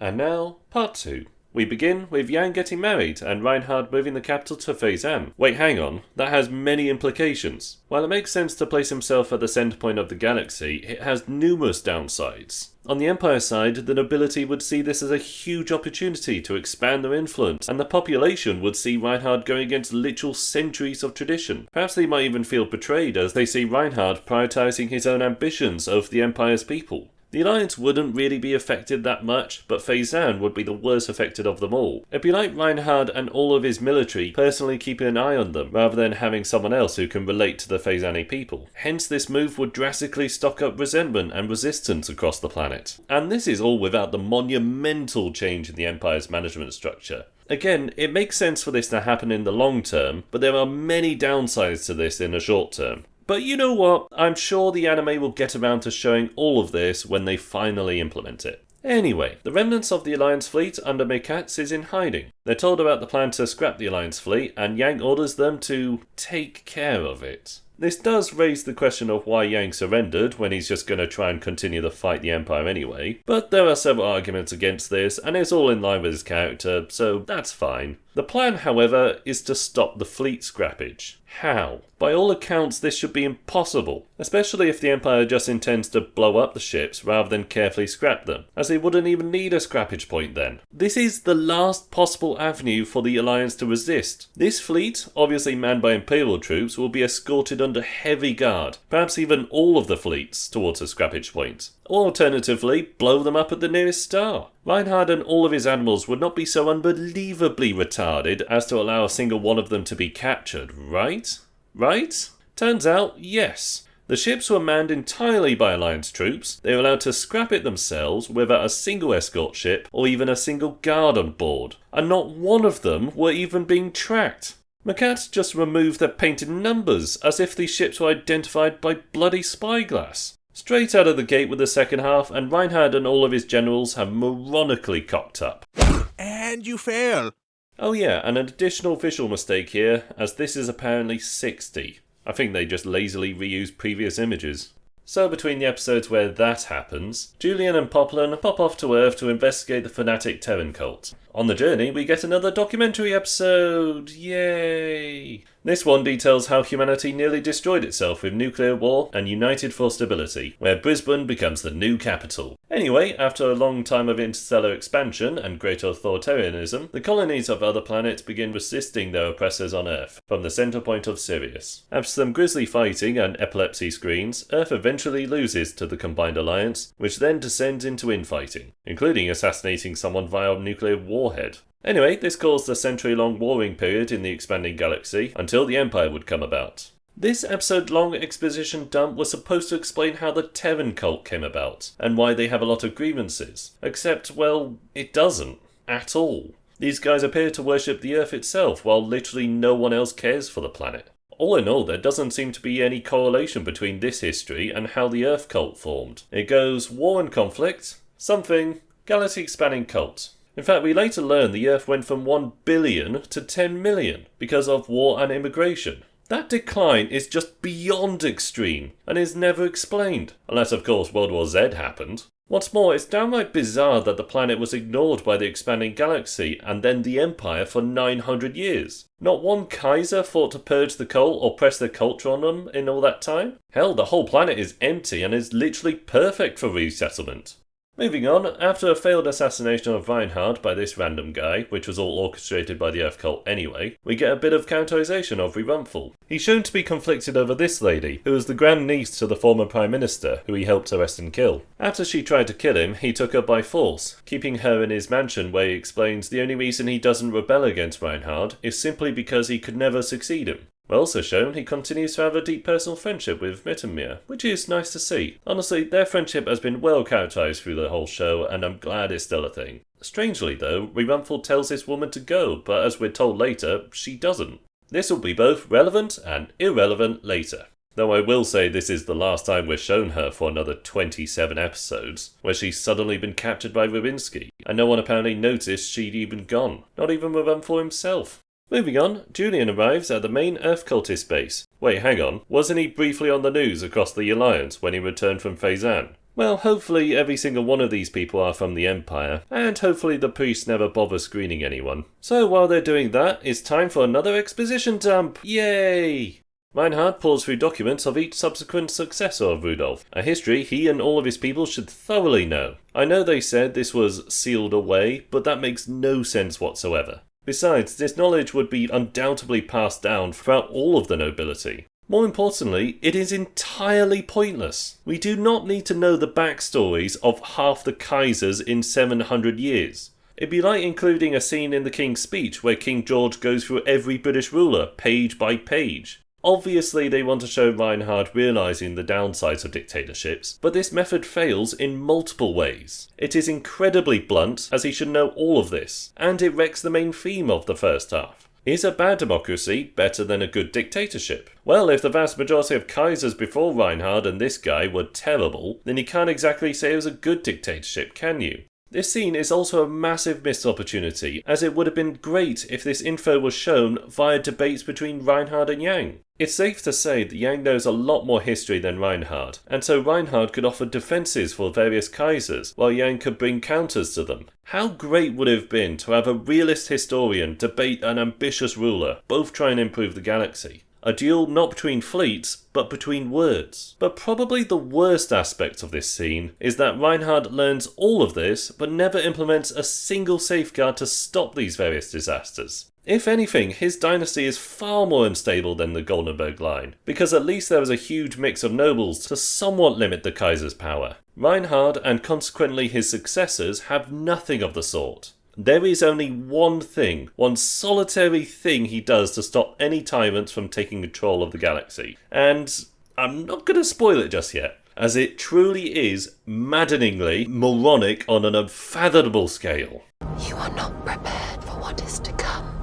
And now, part 2. We begin with Yang getting married and Reinhard moving the capital to Fezzan. Wait, hang on, that has many implications. While it makes sense to place himself at the centre point of the galaxy, it has numerous downsides. On the Empire side, the nobility would see this as a huge opportunity to expand their influence, and the population would see Reinhard going against literal centuries of tradition. Perhaps they might even feel betrayed as they see Reinhard prioritising his own ambitions over the Empire's people. The Alliance wouldn't really be affected that much, but Fezzan would be the worst affected of them all. It'd be like Reinhard and all of his military personally keeping an eye on them, rather than having someone else who can relate to the Fezzani people. Hence this move would drastically stock up resentment and resistance across the planet. And this is all without the monumental change in the Empire's management structure. Again, it makes sense for this to happen in the long term, but there are many downsides to this in the short term. But you know what, I'm sure the anime will get around to showing all of this when they finally implement it. Anyway, the remnants of the Alliance fleet under Mekats is in hiding. They're told about the plan to scrap the Alliance fleet, and Yang orders them to take care of it. This does raise the question of why Yang surrendered when he's just going to try and continue to fight the Empire anyway, but there are several arguments against this, and it's all in line with his character, so that's fine. The plan, however, is to stop the fleet scrappage. How? By all accounts, this should be impossible, especially if the Empire just intends to blow up the ships rather than carefully scrap them, as they wouldn't even need a scrappage point then. This is the last possible avenue for the Alliance to resist. This fleet, obviously manned by Imperial troops, will be escorted under heavy guard, perhaps even all of the fleets, towards a scrappage point. Or alternatively, blow them up at the nearest star. Reinhard and all of his animals would not be so unbelievably retarded as to allow a single one of them to be captured, right? Right? Turns out, yes. The ships were manned entirely by Alliance troops. They were allowed to scrap it themselves without a single escort ship or even a single guard on board. And not one of them were even being tracked. Mekats just removed their painted numbers as if these ships were identified by bloody spyglass. Straight out of the gate with the second half, and Reinhard and all of his generals have moronically cocked up. And you fail. Oh yeah, and an additional visual mistake here, as this is apparently 60. I think they just lazily reused previous images. So between the episodes where that happens, Julian and Poplin pop off to Earth to investigate the fanatic Terran cult. On the journey, we get another documentary episode. Yay! This one details how humanity nearly destroyed itself with nuclear war and united for stability, where Brisbane becomes the new capital. Anyway, after a long time of interstellar expansion and great authoritarianism, the colonies of other planets begin resisting their oppressors on Earth, from the centre point of Sirius. After some grisly fighting and epilepsy screens, Earth eventually loses to the Combined Alliance, which then descends into infighting, including assassinating someone via a nuclear warhead. Anyway, this caused a century-long warring period in the expanding galaxy until the Empire would come about. This episode-long exposition dump was supposed to explain how the Terran cult came about, and why they have a lot of grievances. Except, well, it doesn't. At all. These guys appear to worship the Earth itself, while literally no one else cares for the planet. All in all, there doesn't seem to be any correlation between this history and how the Earth cult formed. It goes war and conflict, something, galaxy expanding cult. In fact, we later learn the Earth went from 1 billion to 10 million because of war and immigration. That decline is just beyond extreme and is never explained, unless of course World War Z happened. What's more, it's downright bizarre that the planet was ignored by the expanding galaxy and then the Empire for 900 years. Not one Kaiser fought to purge the cult or press their culture on them in all that time. Hell, the whole planet is empty and is literally perfect for resettlement. Moving on, after a failed assassination of Reinhard by this random guy, which was all orchestrated by the Earth cult anyway, we get a bit of characterization of Rerunthal. He's shown to be conflicted over this lady, who was the grandniece to the former Prime Minister, who he helped arrest and kill. After she tried to kill him, he took her by force, keeping her in his mansion where he explains the only reason he doesn't rebel against Reinhard is simply because he could never succeed him. We're also shown he continues to have a deep personal friendship with Mittenmere, which is nice to see. Honestly, their friendship has been well characterised through the whole show, and I'm glad it's still a thing. Strangely though, Rerunthal tells this woman to go, but as we're told later, she doesn't. This will be both relevant and irrelevant later. Though I will say this is the last time we're shown her for another 27 episodes, where she's suddenly been captured by Rubinsky, and no one apparently noticed she'd even gone, not even Rerunthal himself. Moving on, Julian arrives at the main Earth cultist base. Wait, hang on, wasn't he briefly on the news across the Alliance when he returned from Fezzan? Well, hopefully every single one of these people are from the Empire, and hopefully the priests never bother screening anyone. So while they're doing that, it's time for another exposition dump! Yay! Reinhard pours through documents of each subsequent successor of Rudolf, a history he and all of his people should thoroughly know. I know they said this was sealed away, but that makes no sense whatsoever. Besides, this knowledge would be undoubtedly passed down throughout all of the nobility. More importantly, it is entirely pointless. We do not need to know the backstories of half the Kaisers in 700 years. It'd be like including a scene in the King's Speech where King George goes through every British ruler, page by page. Obviously they want to show Reinhard realising the downsides of dictatorships, but this method fails in multiple ways. It is incredibly blunt, as he should know all of this, and it wrecks the main theme of the first half. Is a bad democracy better than a good dictatorship? Well, if the vast majority of Kaisers before Reinhard and this guy were terrible, then you can't exactly say it was a good dictatorship, can you? This scene is also a massive missed opportunity, as it would have been great if this info was shown via debates between Reinhard and Yang. It's safe to say that Yang knows a lot more history than Reinhard, and so Reinhard could offer defences for various Kaisers, while Yang could bring counters to them. How great would it have been to have a realist historian debate an ambitious ruler, both trying to improve the galaxy? A duel not between fleets, but between words. But probably the worst aspect of this scene is that Reinhard learns all of this, but never implements a single safeguard to stop these various disasters. If anything, his dynasty is far more unstable than the Goldenberg line, because at least there was a huge mix of nobles to somewhat limit the Kaiser's power. Reinhard, and consequently his successors, have nothing of the sort. There is only one thing, one solitary thing he does to stop any tyrants from taking control of the galaxy. And I'm not going to spoil it just yet, as it truly is maddeningly moronic on an unfathomable scale. You are not prepared for what is to come.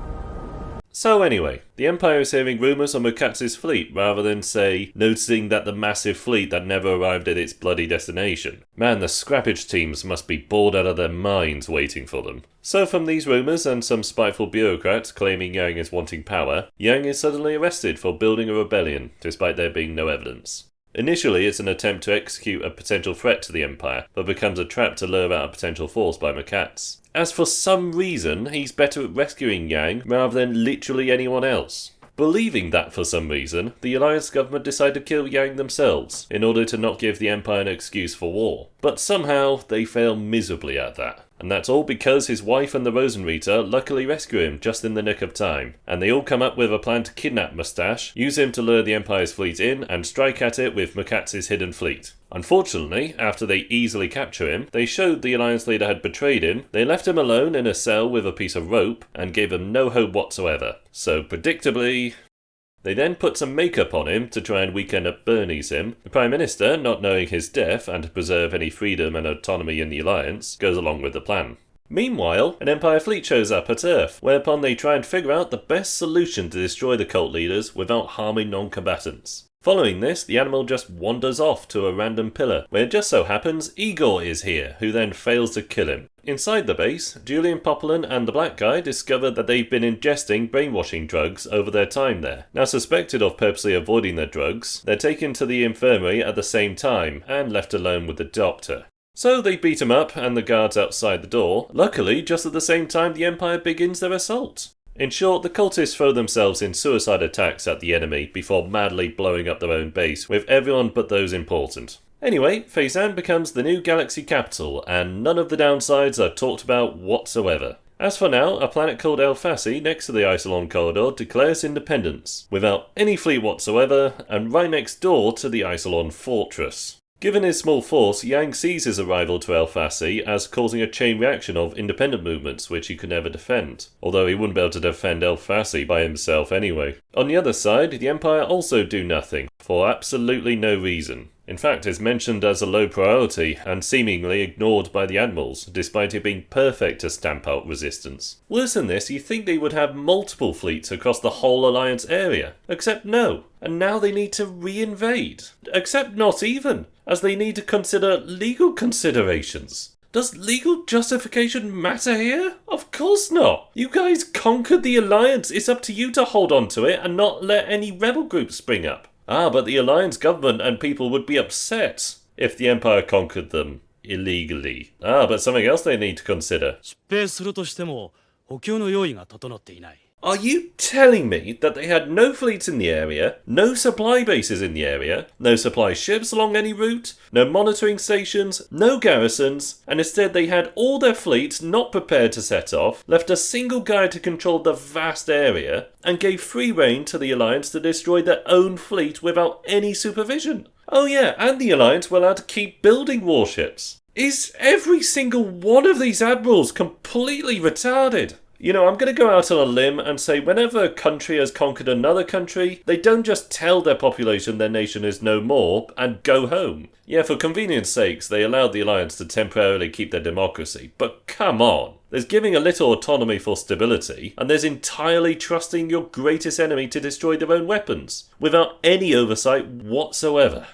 So anyway, the Empire is hearing rumours of Mukats's fleet rather than, say, noticing that the massive fleet that never arrived at its bloody destination. Man, the scrappage teams must be bored out of their minds waiting for them. So from these rumours and some spiteful bureaucrats claiming Yang is wanting power, Yang is suddenly arrested for building a rebellion, despite there being no evidence. Initially, it's an attempt to execute a potential threat to the Empire, but becomes a trap to lure out a potential force by Mukats. As for some reason, he's better at rescuing Yang rather than literally anyone else. Believing that for some reason, the Alliance government decided to kill Yang themselves, in order to not give the Empire an excuse for war. But somehow, they fail miserably at that. And that's all because his wife and the Rosenritter luckily rescue him just in the nick of time, and they all come up with a plan to kidnap Moustache, use him to lure the Empire's fleet in, and strike at it with Mukats's hidden fleet. Unfortunately, after they easily capture him, they showed the Alliance leader had betrayed him, they left him alone in a cell with a piece of rope, and gave him no hope whatsoever. So predictably, they then put some makeup on him to try and weaken up Bernie's him. The Prime Minister, not knowing his death and to preserve any freedom and autonomy in the Alliance, goes along with the plan. Meanwhile, an Empire fleet shows up at Earth, whereupon they try and figure out the best solution to destroy the cult leaders without harming non-combatants. Following this, the animal just wanders off to a random pillar, where it just so happens Igor is here, who then fails to kill him. Inside the base, Julian, Poplin and the black guy discover that they've been ingesting brainwashing drugs over their time there. Now suspected of purposely avoiding their drugs, they're taken to the infirmary at the same time, and left alone with the doctor. So they beat him up and the guards outside the door. Luckily, just at the same time the Empire begins their assault. In short, the cultists throw themselves in suicide attacks at the enemy before madly blowing up their own base, with everyone but those important. Anyway, Fezzan becomes the new galaxy capital, and none of the downsides are talked about whatsoever. As for now, a planet called Elfassi next to the Isolon corridor declares independence, without any fleet whatsoever, and right next door to the Isolon fortress. Given his small force, Yang sees his arrival to Elfassi as causing a chain reaction of independent movements which he could never defend, although he wouldn't be able to defend Elfassi by himself anyway. On the other side, the Empire also do nothing, for absolutely no reason. In fact, it's mentioned as a low priority and seemingly ignored by the admirals, despite it being perfect to stamp out resistance. Worse than this, you'd think they would have multiple fleets across the whole Alliance area. Except no. And now they need to re-invade. Except not even, as they need to consider legal considerations. Does legal justification matter here? Of course not. You guys conquered the Alliance. It's up to you to hold on to it and not let any rebel groups spring up. Ah, but the Alliance government and people would be upset. if the Empire conquered them illegally. But something else they need to consider. 疾病するとしても補給の用意が整っていない。 Are you telling me that they had no fleets in the area, no supply bases in the area, no supply ships along any route, no monitoring stations, no garrisons, and instead they had all their fleets not prepared to set off, left a single guy to control the vast area, and gave free rein to the Alliance to destroy their own fleet without any supervision? Oh yeah, and the Alliance were allowed to keep building warships. Is every single one of these admirals completely retarded? You know, I'm going to go out on a limb and say whenever a country has conquered another country, they don't just tell their population their nation is no more and go home. Yeah, for convenience sakes, they allowed the Alliance to temporarily keep their democracy, but come on. There's giving a little autonomy for stability, and there's entirely trusting your greatest enemy to destroy their own weapons, without any oversight whatsoever.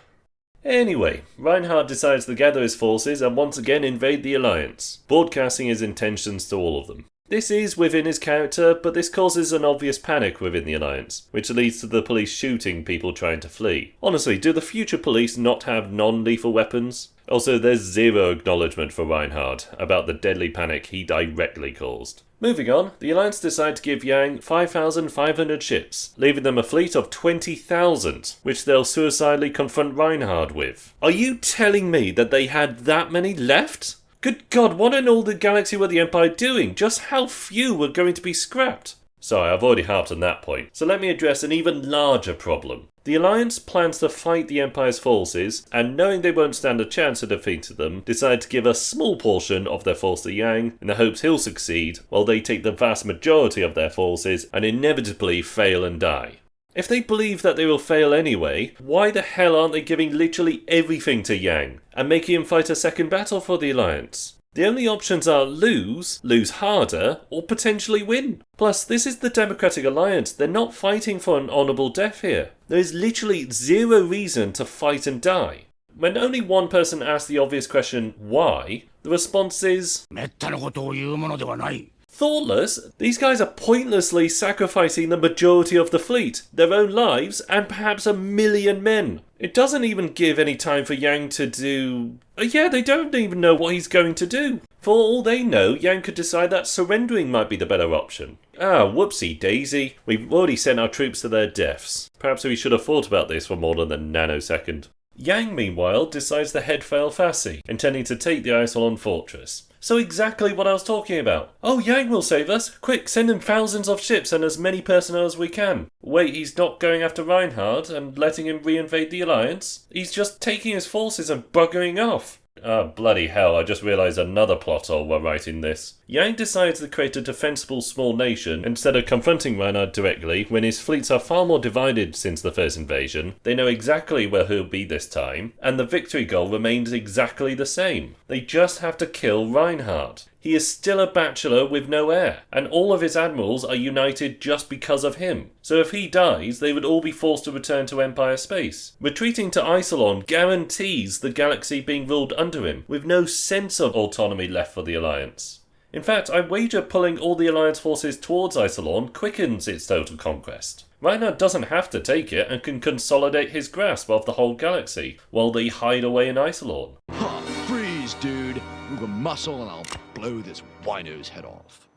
Anyway, Reinhard decides to gather his forces and once again invade the Alliance, broadcasting his intentions to all of them. This is within his character, but this causes an obvious panic within the Alliance, which leads to the police shooting people trying to flee. Honestly, do the future police not have non-lethal weapons? Also, there's zero acknowledgement for Reinhard about the deadly panic he directly caused. Moving on, the Alliance decide to give Yang 5,500 ships, leaving them a fleet of 20,000, which they'll suicidally confront Reinhard with. Are you telling me that they had that many left? Good God, what in all the galaxy were the Empire doing? Just how few were going to be scrapped? Sorry, I've already harped on that point, so let me address an even larger problem. The Alliance plans to fight the Empire's forces, and knowing they won't stand a chance of defeating them, decide to give a small portion of their force to Yang in the hopes he'll succeed, while they take the vast majority of their forces and inevitably fail and die. If they believe that they will fail anyway, why the hell aren't they giving literally everything to Yang and making him fight a second battle for the Alliance? The only options are lose harder, or potentially win. Plus, this is the Democratic Alliance. They're not fighting for an honourable death here. There is literally zero reason to fight and die. When only one person asks the obvious question, why, the response is, めったなことを言うものではない。 thoughtless? These guys are pointlessly sacrificing the majority of the fleet, their own lives, and perhaps 1 million men. It doesn't even give any time for Yang to do... they don't even know what he's going to do. For all they know, Yang could decide that surrendering might be the better option. Whoopsie daisy. We've already sent our troops to their deaths. Perhaps we should have thought about this for more than a nanosecond. Yang, meanwhile, decides to head for Alfasi, intending to take the Isolon fortress. So exactly what I was talking about. Oh, Yang will save us. Quick, send him thousands of ships and as many personnel as we can. Wait, he's not going after Reinhard and letting him reinvade the Alliance? He's just taking his forces and buggering off. Bloody hell, I just realised another plot hole while writing this. Yang decides to create a defensible small nation instead of confronting Reinhard directly when his fleets are far more divided since the first invasion. They know exactly where he'll be this time, and the victory goal remains exactly the same. They just have to kill Reinhard. He is still a bachelor with no heir, and all of his admirals are united just because of him. So if he dies, they would all be forced to return to Empire space. Retreating to Isolon guarantees the galaxy being ruled under him, with no sense of autonomy left for the Alliance. In fact, I wager pulling all the Alliance forces towards Isolon quickens its total conquest. Reinhard doesn't have to take it and can consolidate his grasp of the whole galaxy, while they hide away in Isolon. Freeze, dude. Move a muscle and I'll blow this wino's head off.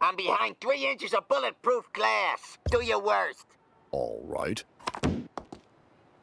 I'm behind 3 inches of bulletproof glass. Do your worst. All right.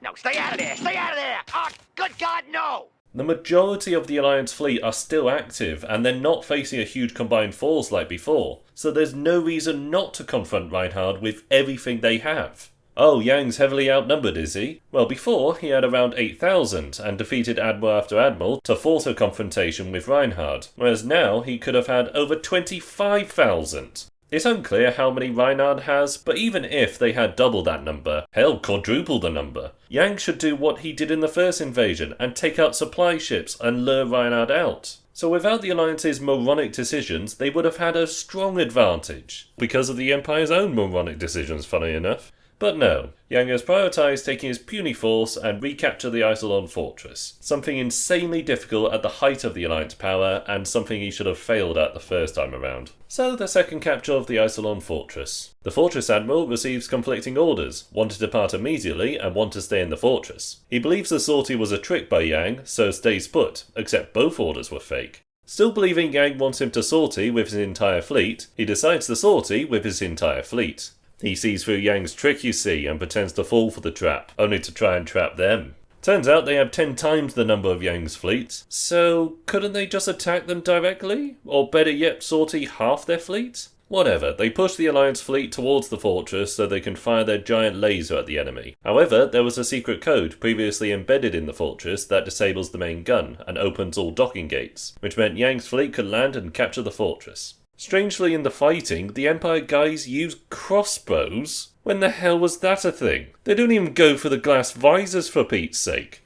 No, stay out of there! Stay out of there! Oh, good God, no! The majority of the Alliance fleet are still active, and they're not facing a huge combined force like before, so there's no reason not to confront Reinhard with everything they have. Oh, Yang's heavily outnumbered, is he? Well, before, he had around 8,000, and defeated Admiral after Admiral to force a confrontation with Reinhard, whereas now he could have had over 25,000. It's unclear how many Reinhard has, but even if they had double that number, hell, quadruple the number, Yang should do what he did in the first invasion and take out supply ships and lure Reinhard out. So without the Alliance's moronic decisions, they would have had a strong advantage, because of the Empire's own moronic decisions, funny enough. But no, Yang has prioritised taking his puny force and recapture the Isolon fortress, something insanely difficult at the height of the Alliance power and something he should have failed at the first time around. So the second capture of the Isolon fortress. The fortress admiral receives conflicting orders, one to depart immediately and one to stay in the fortress. He believes the sortie was a trick by Yang, so stays put, except both orders were fake. Still believing Yang wants him to sortie with his entire fleet, he decides to sortie with his entire fleet. He sees through Yang's trick, you see, and pretends to fall for the trap, only to try and trap them. Turns out they have 10 times the number of Yang's fleet, so couldn't they just attack them directly? Or better yet, sortie half their fleet? Whatever, they push the Alliance fleet towards the fortress so they can fire their giant laser at the enemy. However, there was a secret code previously embedded in the fortress that disables the main gun and opens all docking gates, which meant Yang's fleet could land and capture the fortress. Strangely, in the fighting, the Empire guys use crossbows? When the hell was that a thing? They don't even go for the glass visors for Pete's sake.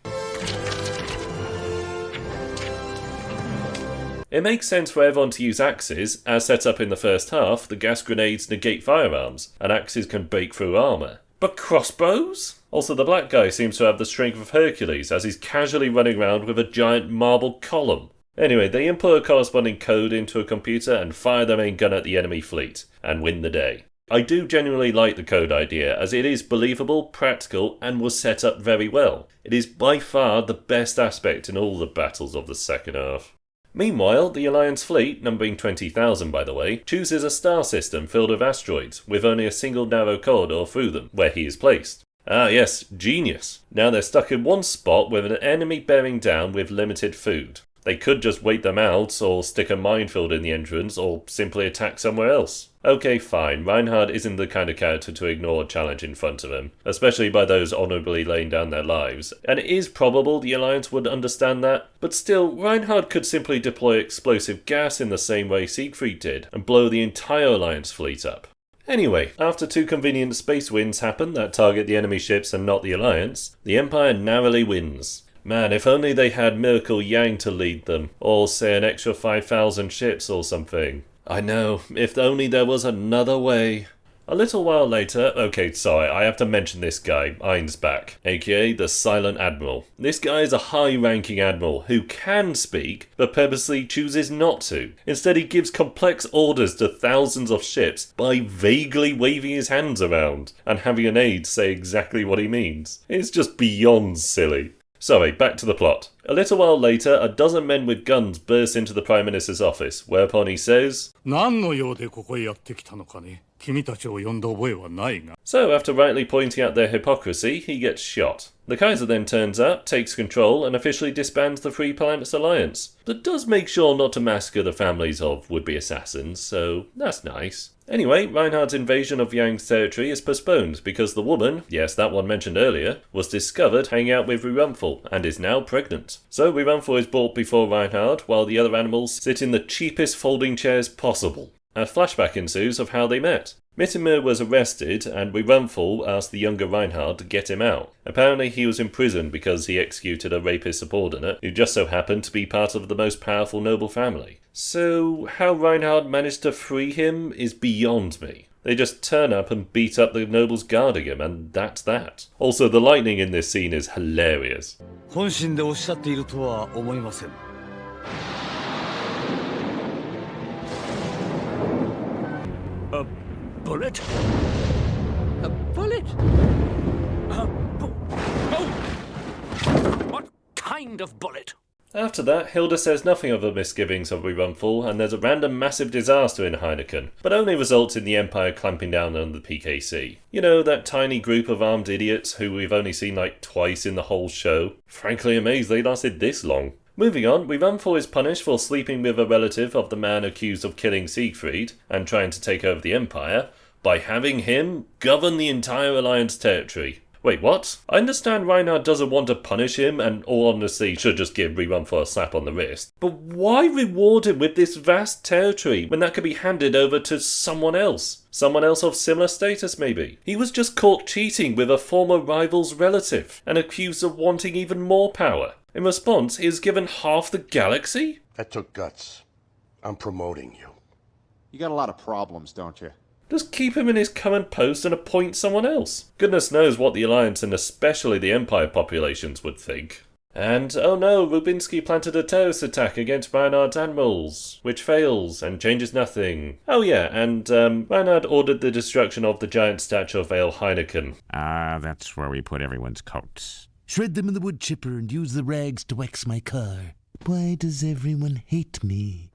It makes sense for everyone to use axes, as set up in the first half, the gas grenades negate firearms, and axes can break through armour. But crossbows? Also, the black guy seems to have the strength of Hercules, as he's casually running around with a giant marble column. Anyway, they input a corresponding code into a computer and fire their main gun at the enemy fleet, and win the day. I do genuinely like the code idea, as it is believable, practical, and was set up very well. It is by far the best aspect in all the battles of the second half. Meanwhile, the Alliance fleet, numbering 20,000 by the way, chooses a star system filled with asteroids, with only a single narrow corridor through them, where he is placed. Ah yes, genius. Now they're stuck in one spot with an enemy bearing down with limited food. They could just wait them out, or stick a minefield in the entrance, or simply attack somewhere else. Okay, fine, Reinhard isn't the kind of character to ignore a challenge in front of him, especially by those honourably laying down their lives, and it is probable the Alliance would understand that, but still, Reinhard could simply deploy explosive gas in the same way Siegfried did, and blow the entire Alliance fleet up. Anyway, after 2 convenient space wins happen that target the enemy ships and not the Alliance, the Empire narrowly wins. Man, if only they had Miracle Yang to lead them, or say an extra 5,000 ships or something. I know, if only there was another way. A little while later, okay, sorry, I have to mention this guy, Einsbach, aka the Silent Admiral. This guy is a high-ranking admiral who can speak, but purposely chooses not to. Instead, he gives complex orders to thousands of ships by vaguely waving his hands around, and having an aide say exactly what he means. It's just beyond silly. Sorry, back to the plot. A little while later, a dozen men with guns burst into the Prime Minister's office, whereupon he says, So, after rightly pointing out their hypocrisy, he gets shot. The Kaiser then turns up, takes control, and officially disbands the Three Planets Alliance, but does make sure not to massacre the families of would-be assassins, so that's nice. Anyway, Reinhard's invasion of Yang's territory is postponed because the woman, yes, that one mentioned earlier, was discovered hanging out with Rerunthal and is now pregnant. So Rerunthal is brought before Reinhard while the other animals sit in the cheapest folding chairs possible. A flashback ensues of how they met. Mittimir was arrested and Rerunthal asked the younger Reinhard to get him out. Apparently he was in prison because he executed a rapist subordinate who just so happened to be part of the most powerful noble family. So how Reinhard managed to free him is beyond me. They just turn up and beat up the nobles guarding him, and that's that. Also, the lightning in this scene is hilarious. Bullet? A bullet? What kind of bullet? After that, Hilda says nothing of the misgivings of Rerunthal, and there's a random massive disaster in Heineken, but only results in the Empire clamping down on the PKC. You know, that tiny group of armed idiots who we've only seen like twice in the whole show? Frankly amazed they lasted this long. Moving on, Rerunthal is punished for sleeping with a relative of the man accused of killing Siegfried and trying to take over the Empire by having him govern the entire Alliance territory. Wait, what? I understand Reinhard doesn't want to punish him and all honesty should just give Rerunthal a slap on the wrist. But why reward him with this vast territory when that could be handed over to someone else? Someone else of similar status maybe? He was just caught cheating with a former rival's relative and accused of wanting even more power. In response, he is given half the galaxy? That took guts. I'm promoting you. You got a lot of problems, don't you? Just keep him in his current post and appoint someone else. Goodness knows what the Alliance and especially the Empire populations would think. And, oh no, Rubinsky planted a terrorist attack against Reinhard's admirals, which fails and changes nothing. Oh yeah, and Reinhard ordered the destruction of the giant statue of AHHHHHH. Ah, that's where we put everyone's coats. Shred them in the wood chipper and use the rags to wax my car. Why does everyone hate me?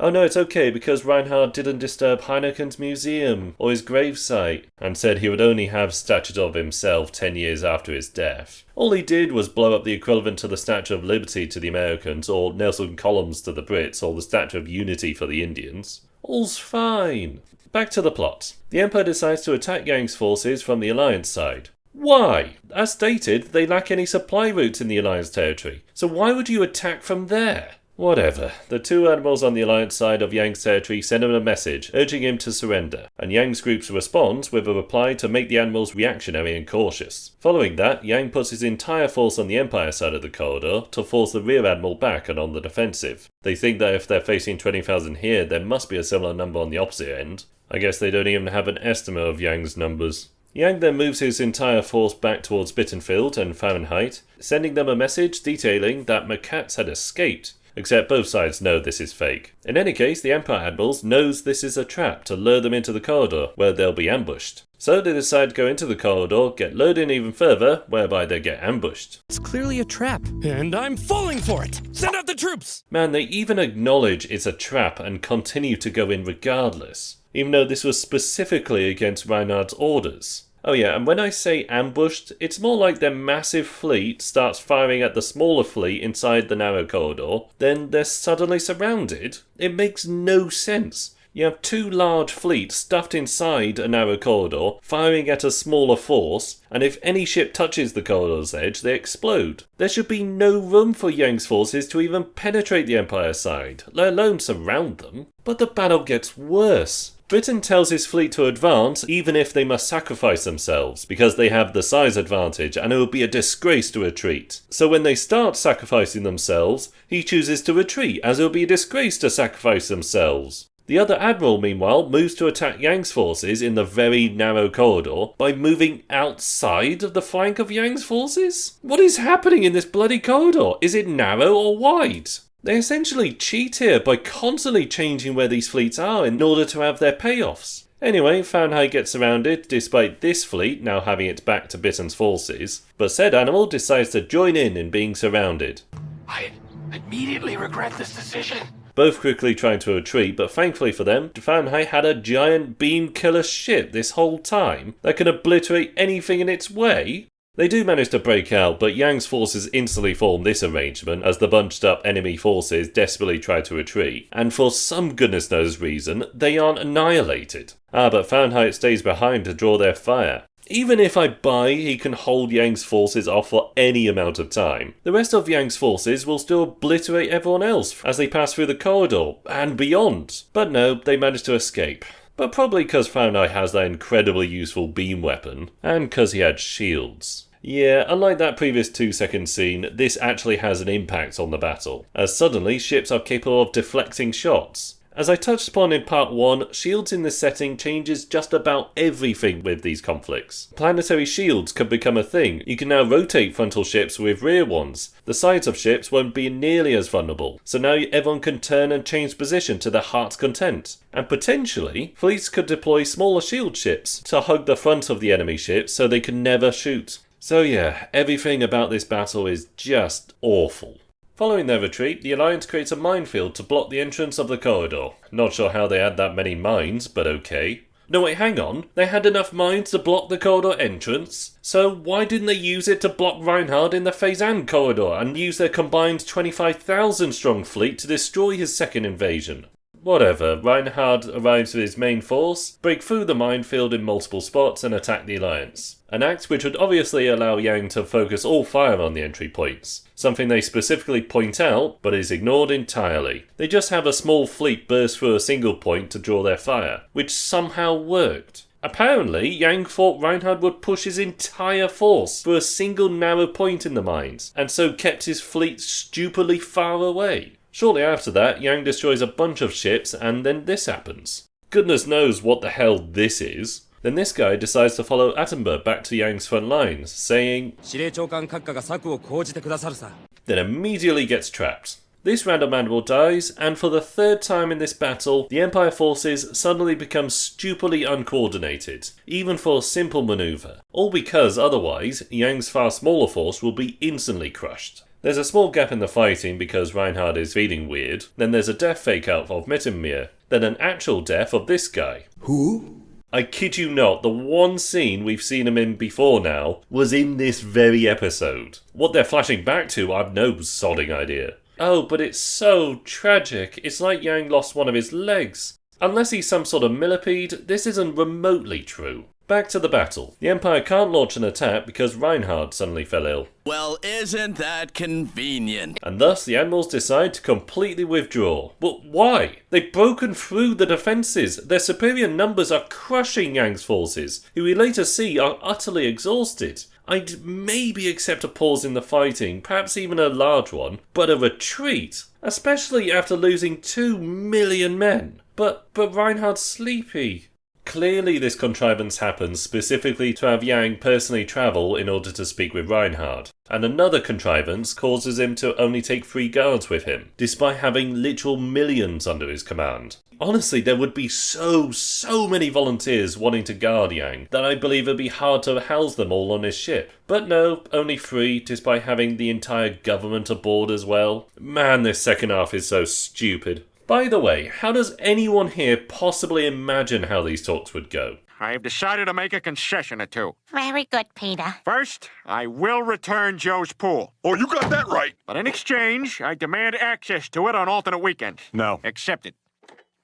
Oh no, it's okay, because Reinhard didn't disturb Heineken's museum or his gravesite, and said he would only have statues of himself 10 years after his death. All he did was blow up the equivalent to the Statue of Liberty to the Americans, or Nelson Columns to the Brits, or the Statue of Unity for the Indians. All's fine. Back to the plot. The Empire decides to attack Yang's forces from the Alliance side. Why? As stated, they lack any supply routes in the Alliance territory, so why would you attack from there? Whatever. The two admirals on the Alliance side of Yang's territory send him a message, urging him to surrender, and Yang's group responds with a reply to make the admirals reactionary and cautious. Following that, Yang puts his entire force on the Empire side of the corridor to force the rear admiral back and on the defensive. They think that if they're facing 20,000 here, there must be a similar number on the opposite end. I guess they don't even have an estimate of Yang's numbers. Yang then moves his entire force back towards Bitten and Fahrenheit, sending them a message detailing that Makats had escaped. Except both sides know this is fake. In any case, the Empire admirals knows this is a trap to lure them into the corridor, where they'll be ambushed. So they decide to go into the corridor, get lured in even further, whereby they get ambushed. It's clearly a trap, and I'm falling for it! Send out the troops! Man, they even acknowledge it's a trap and continue to go in regardless, even though this was specifically against Reinhard's orders. Oh yeah, and when I say ambushed, it's more like their massive fleet starts firing at the smaller fleet inside the narrow corridor, then they're suddenly surrounded. It makes no sense. You have two large fleets stuffed inside a narrow corridor, firing at a smaller force, and if any ship touches the corridor's edge, they explode. There should be no room for Yang's forces to even penetrate the Empire side, let alone surround them. But the battle gets worse. Britain tells his fleet to advance even if they must sacrifice themselves, because they have the size advantage and it would be a disgrace to retreat. So when they start sacrificing themselves, he chooses to retreat, as it would be a disgrace to sacrifice themselves. The other admiral, meanwhile, moves to attack Yang's forces in the very narrow corridor by moving outside of the flank of Yang's forces? What is happening in this bloody corridor? Is it narrow or wide? They essentially cheat here by constantly changing where these fleets are in order to have their payoffs. Anyway, Fahrenheit gets surrounded, despite this fleet now having its back to Bitten's forces, but said animal decides to join in being surrounded. I immediately regret this decision. Both quickly trying to retreat, but thankfully for them, Fahrenheit had a giant beam killer ship this whole time that can obliterate anything in its way. They do manage to break out, but Yang's forces instantly form this arrangement as the bunched up enemy forces desperately try to retreat, and for some goodness knows reason, they aren't annihilated. But Fahrenheit stays behind to draw their fire. Even if I buy he can hold Yang's forces off for any amount of time, the rest of Yang's forces will still obliterate everyone else as they pass through the corridor and beyond. But no, they manage to escape. But probably because Fahrenheit has that incredibly useful beam weapon, and because he had shields. Yeah, unlike that previous 2-second scene, this actually has an impact on the battle, as suddenly ships are capable of deflecting shots. As I touched upon in part 1, shields in this setting changes just about everything with these conflicts. Planetary shields can become a thing. You can now rotate frontal ships with rear ones. The sides of ships won't be nearly as vulnerable, so now everyone can turn and change position to their heart's content. And potentially, fleets could deploy smaller shield ships to hug the front of the enemy ships so they can never shoot. So yeah, everything about this battle is just awful. Following their retreat, the Alliance creates a minefield to block the entrance of the corridor. Not sure how they had that many mines, but okay. No wait, hang on. They had enough mines to block the corridor entrance? So why didn't they use it to block Reinhard in the Fezzan corridor and use their combined 25,000 strong fleet to destroy his second invasion? Whatever, Reinhard arrives with his main force, break through the minefield in multiple spots and attack the Alliance. An act which would obviously allow Yang to focus all fire on the entry points, something they specifically point out but is ignored entirely. They just have a small fleet burst through a single point to draw their fire, which somehow worked. Apparently, Yang thought Reinhard would push his entire force through a single narrow point in the mines, and so kept his fleet stupidly far away. Shortly after that, Yang destroys a bunch of ships and then this happens. goodness knows what the hell this is. Then this guy decides to follow Attenborough back to Yang's front lines, saying, 司令長官閣下が策を講じてくださるさ then immediately gets trapped. This random animal dies, and for the third time in this battle, the Empire forces suddenly become stupidly uncoordinated, even for a simple maneuver. All because otherwise, Yang's far smaller force will be instantly crushed. There's a small gap in the fighting because Reinhard is feeling weird, then there's a death fake-out of Mittenmere, then an actual death of this guy. Who? I kid you not, the one scene we've seen him in before now was in this very episode. What they're flashing back to, I've no sodding idea. Oh, but it's so tragic. It's like Yang lost one of his legs. Unless he's some sort of millipede, this isn't remotely true. Back to the battle. The Empire can't launch an attack because Reinhard suddenly fell ill. Well, isn't that convenient? And thus the Admirals decide to completely withdraw. But why? They've broken through the defences. Their superior numbers are crushing Yang's forces, who we later see are utterly exhausted. I'd maybe accept a pause in the fighting, perhaps even a large one, but a retreat, especially after losing 2 million men. But Reinhard's sleepy. Clearly this contrivance happens specifically to have Yang personally travel in order to speak with Reinhard, and another contrivance causes him to only take 3 guards with him, despite having literal millions under his command. Honestly, there would be so many volunteers wanting to guard Yang that I believe it'd be hard to house them all on his ship. But no, only 3, despite having the entire government aboard as well. Man, this second half is so stupid. By the way, how does anyone here possibly imagine how these talks would go? I've decided to make a concession or two. Very good, Peter. First, I will return Joe's pool. Oh, you got that right. But in exchange, I demand access to it on alternate weekends. No. Accepted.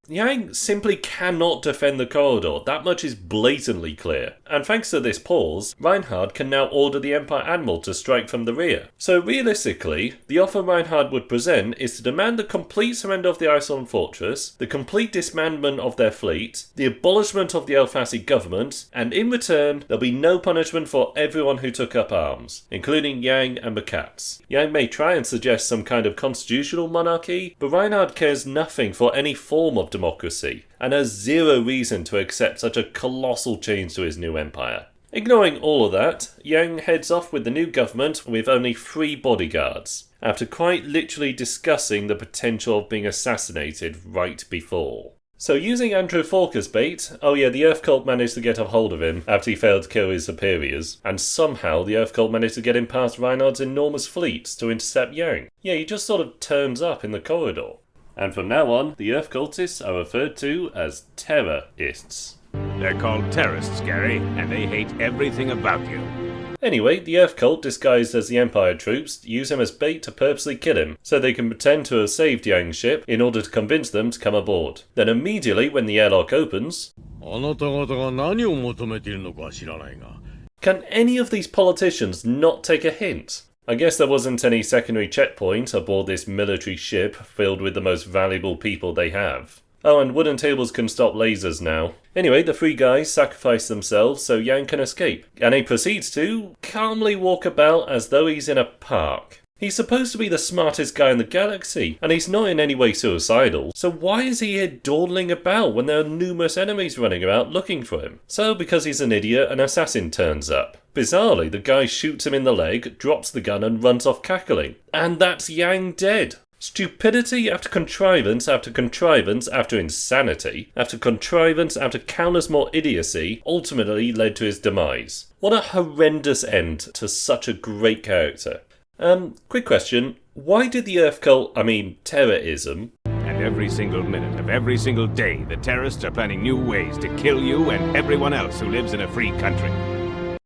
Yang simply cannot defend the corridor, that much is blatantly clear. And thanks to this pause, Reinhard can now order the Empire Admiral to strike from the rear. So realistically, the offer Reinhard would present is to demand the complete surrender of the Iceland fortress, the complete dismantlement of their fleet, the abolishment of the Elfassi government, and in return, there'll be no punishment for everyone who took up arms, including Yang and the cats. Yang may try and suggest some kind of constitutional monarchy, but Reinhard cares nothing for any form of democracy, and has zero reason to accept such a colossal change to his new empire. Ignoring all of that, Yang heads off with the new government with only 3 bodyguards, after quite literally discussing the potential of being assassinated right before. So using Andrew Falk as bait, oh yeah, the Earth Cult managed to get a hold of him after he failed to kill his superiors, and somehow the Earth Cult managed to get him past Reinhard's enormous fleets to intercept Yang. Yeah, he just sort of turns up in the corridor. And from now on, the Earth Cultists are referred to as Terra-ists. They're called Terra-ists, Gary, and they hate everything about you. Anyway, the Earth Cult, disguised as the Empire troops, use him as bait to purposely kill him, so they can pretend to have saved Yang's ship in order to convince them to come aboard. Then immediately, when the airlock opens... Can any of these politicians not take a hint? I guess there wasn't any secondary checkpoint aboard this military ship filled with the most valuable people they have. Oh, and wooden tables can stop lasers now. Anyway, the 3 guys sacrifice themselves so Yang can escape, and he proceeds to calmly walk about as though he's in a park. He's supposed to be the smartest guy in the galaxy, and he's not in any way suicidal, so why is he here dawdling about when there are numerous enemies running about looking for him? So, because he's an idiot, an assassin turns up. Bizarrely, the guy shoots him in the leg, drops the gun and runs off cackling. And that's Yang dead. Stupidity after contrivance after contrivance after insanity after contrivance after countless more idiocy ultimately led to his demise. What a horrendous end to such a great character. Quick question. Why did the Earth Cult, terrorism... And every single minute of every single day, the terrorists are planning new ways to kill you and everyone else who lives in a free country.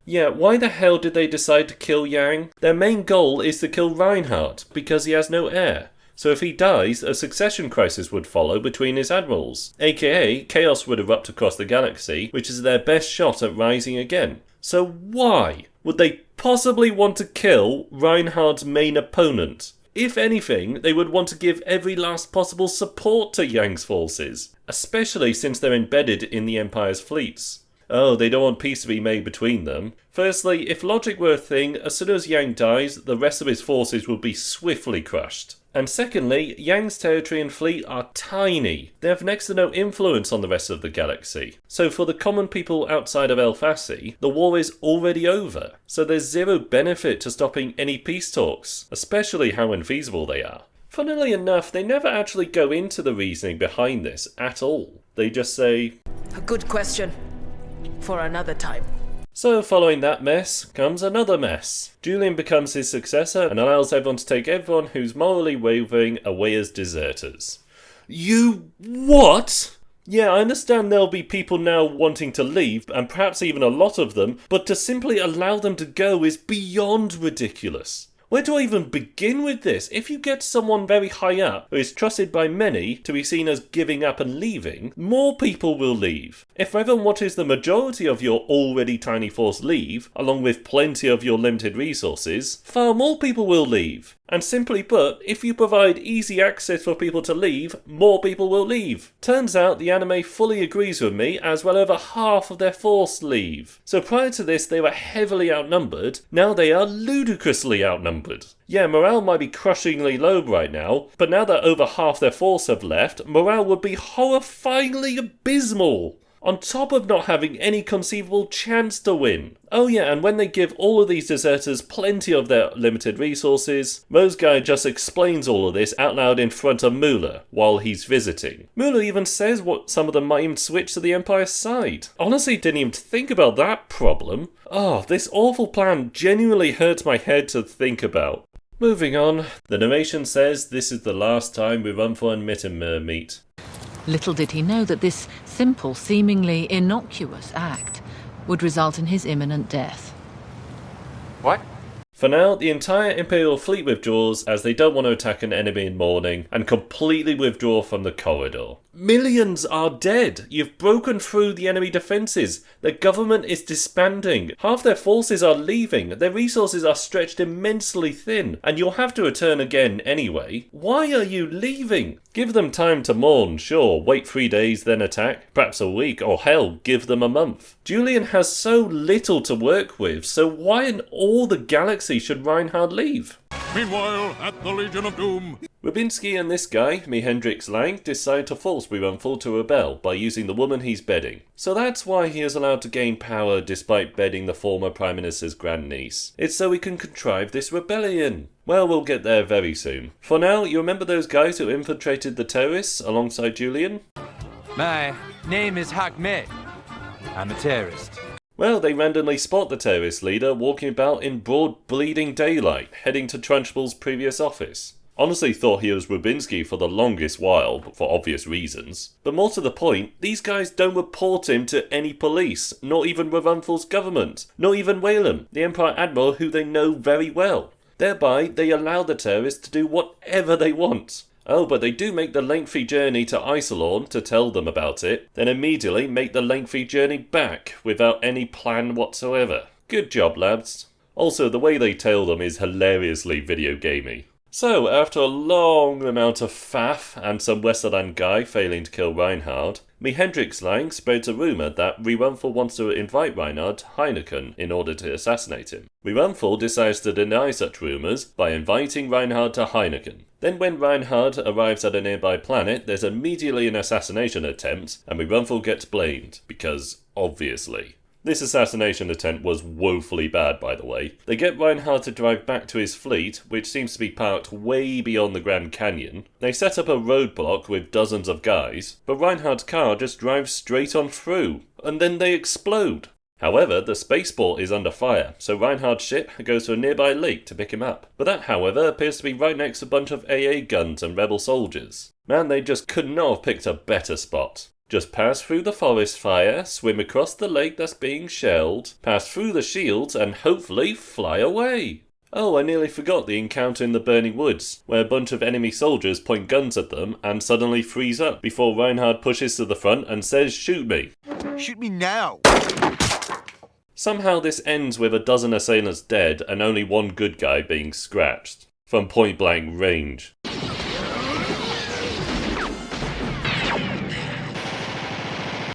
Yeah, why the hell did they decide to kill Yang? Their main goal is to kill Reinhard, because he has no heir. So if he dies, a succession crisis would follow between his admirals, aka chaos would erupt across the galaxy, which is their best shot at rising again. So why would they possibly want to kill Reinhard's main opponent? If anything, they would want to give every last possible support to Yang's forces, especially since they're embedded in the Empire's fleets. Oh, they don't want peace to be made between them. Firstly, if logic were a thing, as soon as Yang dies, the rest of his forces would be swiftly crushed. And secondly, Yang's territory and fleet are tiny. They have next to no influence on the rest of the galaxy. So for the common people outside of Elfassi, the war is already over. So there's zero benefit to stopping any peace talks, especially how infeasible they are. Funnily enough, they never actually go into the reasoning behind this at all. They just say, A good question. For another time. So following that mess comes another mess. Julian becomes his successor and allows everyone to take everyone who's morally wavering away as deserters. You what? Yeah, I understand there'll be people now wanting to leave, and perhaps even a lot of them, but to simply allow them to go is beyond ridiculous. Where do I even begin with this? If you get someone very high up who is trusted by many to be seen as giving up and leaving, more people will leave. If everyone watches the majority of your already tiny force leave, along with plenty of your limited resources, far more people will leave. And simply put, if you provide easy access for people to leave, more people will leave. Turns out the anime fully agrees with me, as well over half of their force leave. So prior to this they were heavily outnumbered, now they are ludicrously outnumbered. Yeah, morale might be crushingly low right now, but now that over half their force have left, morale would be horrifyingly abysmal. On top of not having any conceivable chance to win. Oh yeah, and when they give all of these deserters plenty of their limited resources, Rose Guy just explains all of this out loud in front of Muller while he's visiting. Muller even says what some of them might even switch to the Empire's side. Honestly, didn't even think about that problem. Oh, this awful plan genuinely hurts my head to think about. Moving on, the narration says this is the last time Rerunthal and Mittenmer meet. Little did he know that this simple, seemingly innocuous act would result in his imminent death. What? For now, the entire Imperial fleet withdraws as they don't want to attack an enemy in morning and completely withdraw from the corridor. Millions are dead. You've broken through the enemy defences. The government is disbanding. Half their forces are leaving. Their resources are stretched immensely thin. And you'll have to return again anyway. Why are you leaving? Give them time to mourn, sure. Wait 3 days, then attack. Perhaps a week, or hell, give them a month. Julian has so little to work with, so why in all the galaxy should Reinhard leave? Meanwhile, at the Legion of Doom... Rubinsky and this guy, Hendrix Lang, decide to force Rerunthal to rebel by using the woman he's bedding. So that's why he is allowed to gain power despite bedding the former Prime Minister's grandniece. It's so we can contrive this rebellion. Well, we'll get there very soon. For now, you remember those guys who infiltrated the Terra-ists alongside Julian? My name is Hakmet. I'm a terrorist. Well, they randomly spot the Terra-ist leader walking about in broad bleeding daylight, heading to Trunchable's previous office. Honestly thought he was Rubinsky for the longest while, for obvious reasons. But more to the point, these guys don't report him to any police, not even Rerunthal's government, not even Whalem, the Empire Admiral who they know very well. Thereby, they allow the terrorists to do whatever they want. Oh, but they do make the lengthy journey to Isolorn to tell them about it, then immediately make the lengthy journey back without any plan whatsoever. Good job, lads. Also, the way they tell them is hilariously video gamey. So, after a long amount of faff and some Westerland guy failing to kill Reinhard, Hendrix Lang spreads a rumour that Rerunthal wants to invite Reinhard to Heineken in order to assassinate him. Rerunthal decides to deny such rumours by inviting Reinhard to Heineken. Then when Reinhard arrives at a nearby planet, there's immediately an assassination attempt, and Rerunthal gets blamed, because obviously. This assassination attempt was woefully bad, by the way. They get Reinhard to drive back to his fleet, which seems to be parked way beyond the Grand Canyon. They set up a roadblock with dozens of guys, but Reinhard's car just drives straight on through, and then they explode. However, the spaceport is under fire, so Reinhard's ship goes to a nearby lake to pick him up. But that, however, appears to be right next to a bunch of AA guns and rebel soldiers. Man, they just could not have picked a better spot. Just pass through the forest fire, swim across the lake that's being shelled, pass through the shields, and hopefully fly away. Oh, I nearly forgot the encounter in the burning woods, where a bunch of enemy soldiers point guns at them and suddenly freeze up before Reinhard pushes to the front and says, "Shoot me." Shoot me now! Somehow this ends with a dozen assailants dead and only one good guy being scratched, from point blank range.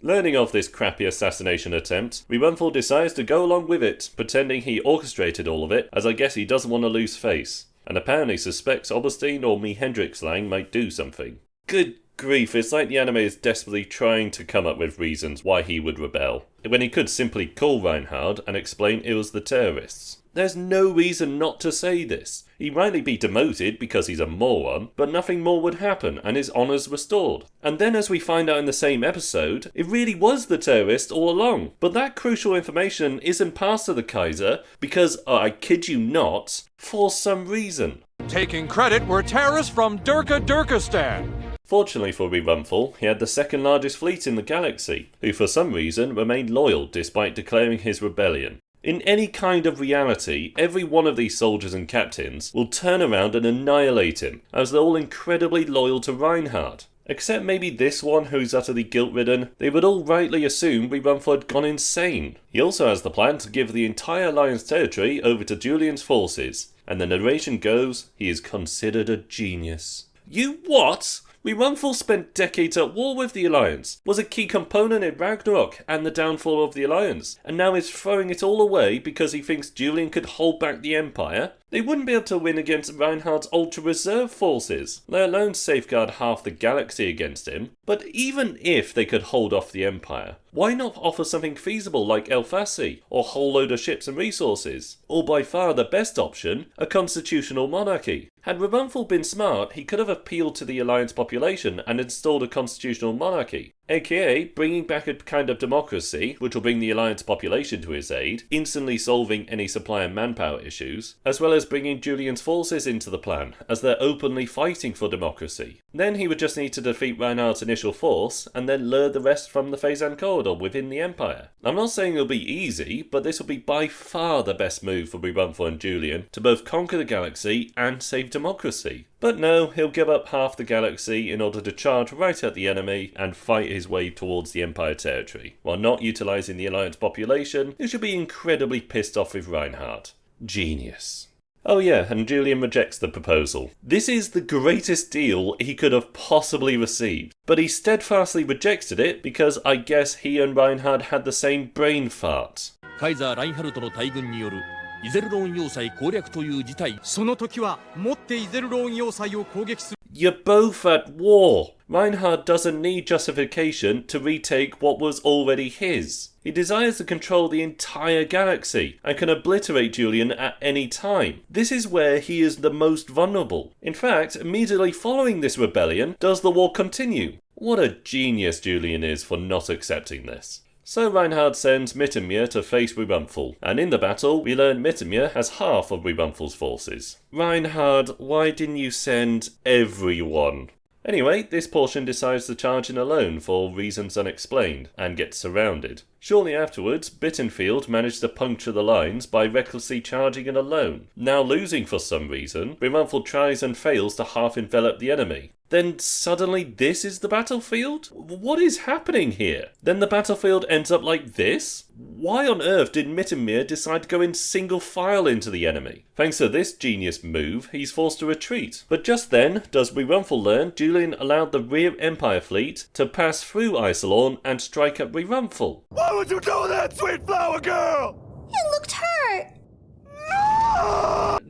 Learning of this crappy assassination attempt, Rerunthal decides to go along with it, pretending he orchestrated all of it, as I guess he doesn't want to lose face. and apparently suspects Oberstein or Hendrix-Lang might do something. Good grief, it's like the anime is desperately trying to come up with reasons why he would rebel, when he could simply call Reinhard and explain it was the Terra-ists. There's no reason not to say this. He'd rightly be demoted because he's a moron, but nothing more would happen and his honours restored. And then as we find out in the same episode, it really was the Terra-ists all along. But that crucial information isn't passed to the Kaiser because, I kid you not, for some reason. Taking credit, we're terrorists from Durkistan. Fortunately for Rerunthal, he had the second largest fleet in the galaxy, who for some reason remained loyal despite declaring his rebellion. In any kind of reality, every one of these soldiers and captains will turn around and annihilate him, as they're all incredibly loyal to Reinhard. Except maybe this one who's utterly guilt-ridden, they would all rightly assume Rerunthal had gone insane. He also has the plan to give the entire Alliance territory over to Julian's forces, and the narration goes, he is considered a genius. You what? Rerunthal spent decades at war with the Alliance, was a key component in Ragnarok and the downfall of the Alliance, and now is throwing it all away because he thinks Julian could hold back the Empire? They wouldn't be able to win against Reinhard's ultra-reserve forces, let alone safeguard half the galaxy against him. But even if they could hold off the Empire, why not offer something feasible like Elfasi, or a whole load of ships and resources? Or by far the best option, a constitutional monarchy. Had Rerunthal been smart, he could have appealed to the Alliance population and installed a constitutional monarchy. aka bringing back a kind of democracy which will bring the Alliance population to his aid, instantly solving any supply and manpower issues, as well as bringing Julian's forces into the plan, as they're openly fighting for democracy. Then he would just need to defeat Reinhard's initial force, and then lure the rest from the Phazan corridor within the Empire. I'm not saying it'll be easy, but this will be by far the best move for Rerunthal and Julian to both conquer the galaxy and save democracy. But no, he'll give up half the galaxy in order to charge right at the enemy and fight his way towards the Empire territory, while not utilising the Alliance population, who should be incredibly pissed off with Reinhard. Genius. Oh yeah, and Julian rejects the proposal. This is the greatest deal he could have possibly received, but he steadfastly rejected it because I guess he and Reinhard had the same brain fart. カイザー・ラインハルトの大軍によるイゼルローン要塞攻略という事態。その時はもってイゼルローン要塞を攻撃する。 You're both at war. Reinhard doesn't need justification to retake what was already his. He desires to control the entire galaxy and can obliterate Julian at any time. This is where he is the most vulnerable. In fact, immediately following this rebellion, does the war continue? What a genius Julian is for not accepting this. So Reinhard sends Mittenmir to face Rerunthal, and in the battle we learn Mittenmir has half of Rerunthal's forces. Reinhard, why didn't you send everyone? Anyway, this portion decides to charge in alone for reasons unexplained, and gets surrounded. Shortly afterwards, Bittenfield managed to puncture the lines by recklessly charging in alone. Now losing for some reason, Rerunthal tries and fails to half-envelop the enemy. Then suddenly this is the battlefield? What is happening here? Then the battlefield ends up like this? Why on earth did Mittenmir decide to go in single file into the enemy? Thanks to this genius move, he's forced to retreat. But just then, does Rerunthal learn Julian allowed the rear Empire fleet to pass through Isolorn and strike at Rerunthal. Why would you do that, sweet flower girl? You looked hurt.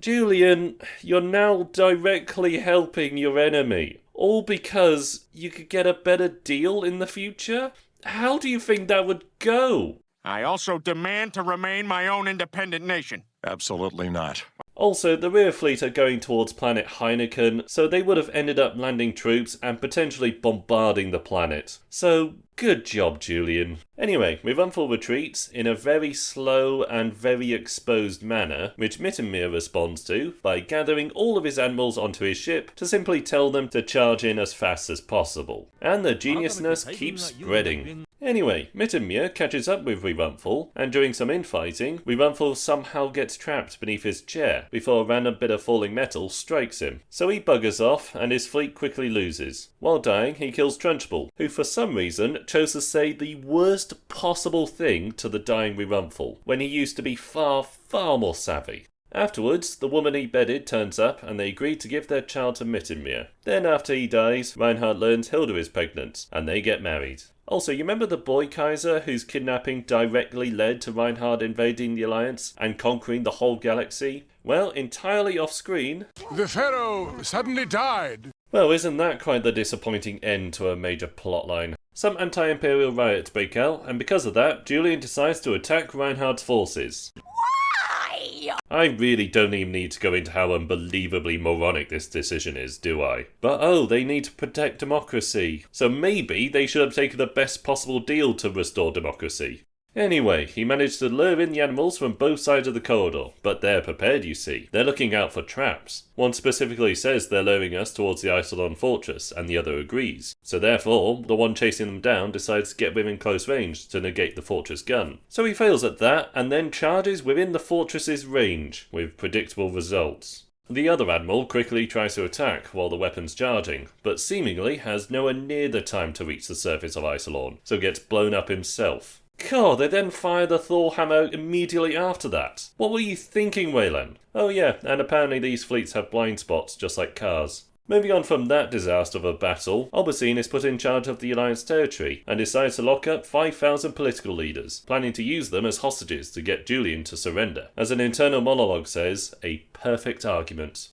Julian, you're now directly helping your enemy. All because you could get a better deal in the future? How do you think that would go? I also demand to remain my own independent nation. Absolutely not. Also, the rear fleet are going towards planet Heineken, so they would have ended up landing troops and potentially bombarding the planet. So, good job, Julian. Anyway, Rerunthal retreats in a very slow and very exposed manner, which Mittenmir responds to by gathering all of his admirals onto his ship to simply tell them to charge in as fast as possible. And the geniusness keeps spreading. Anyway, Mittenmir catches up with Rerunthal, and during some infighting, Rerunthal somehow gets trapped beneath his chair before a random bit of falling metal strikes him. So he buggers off, and his fleet quickly loses. While dying, he kills Trunchbull, who for some reason chose to say the worst possible thing to the dying Rerunthal, when he used to be far, far more savvy. Afterwards, the woman he bedded turns up and they agree to give their child to Mittenmir. Then after he dies, Reinhard learns Hilda is pregnant, and they get married. Also, you remember the boy Kaiser whose kidnapping directly led to Reinhard invading the Alliance and conquering the whole galaxy? Well, entirely off screen. The Pharaoh suddenly died. Well, isn't that quite the disappointing end to a major plotline? Some anti-imperial riots break out, and because of that, Julian decides to attack Reinhardt's forces. Why? I really don't even need to go into how unbelievably moronic this decision is, do I? But oh, they need to protect democracy. So maybe they should have taken the best possible deal to restore democracy. Anyway, he managed to lure in the animals from both sides of the corridor, but they're prepared, you see. They're looking out for traps. One specifically says they're luring us towards the Isolon fortress, and the other agrees. So therefore, the one chasing them down decides to get within close range to negate the fortress gun. So he fails at that, and then charges within the fortress's range, with predictable results. The other animal quickly tries to attack while the weapon's charging, but seemingly has nowhere near the time to reach the surface of Isolon, so gets blown up himself. God, they then fire the Thor hammer immediately after that. What were you thinking, Wayland? Oh yeah, and apparently these fleets have blind spots, just like cars. Moving on from that disaster of a battle, Obersine is put in charge of the Alliance territory, and decides to lock up 5,000 political leaders, planning to use them as hostages to get Julian to surrender. As an internal monologue says, a perfect argument.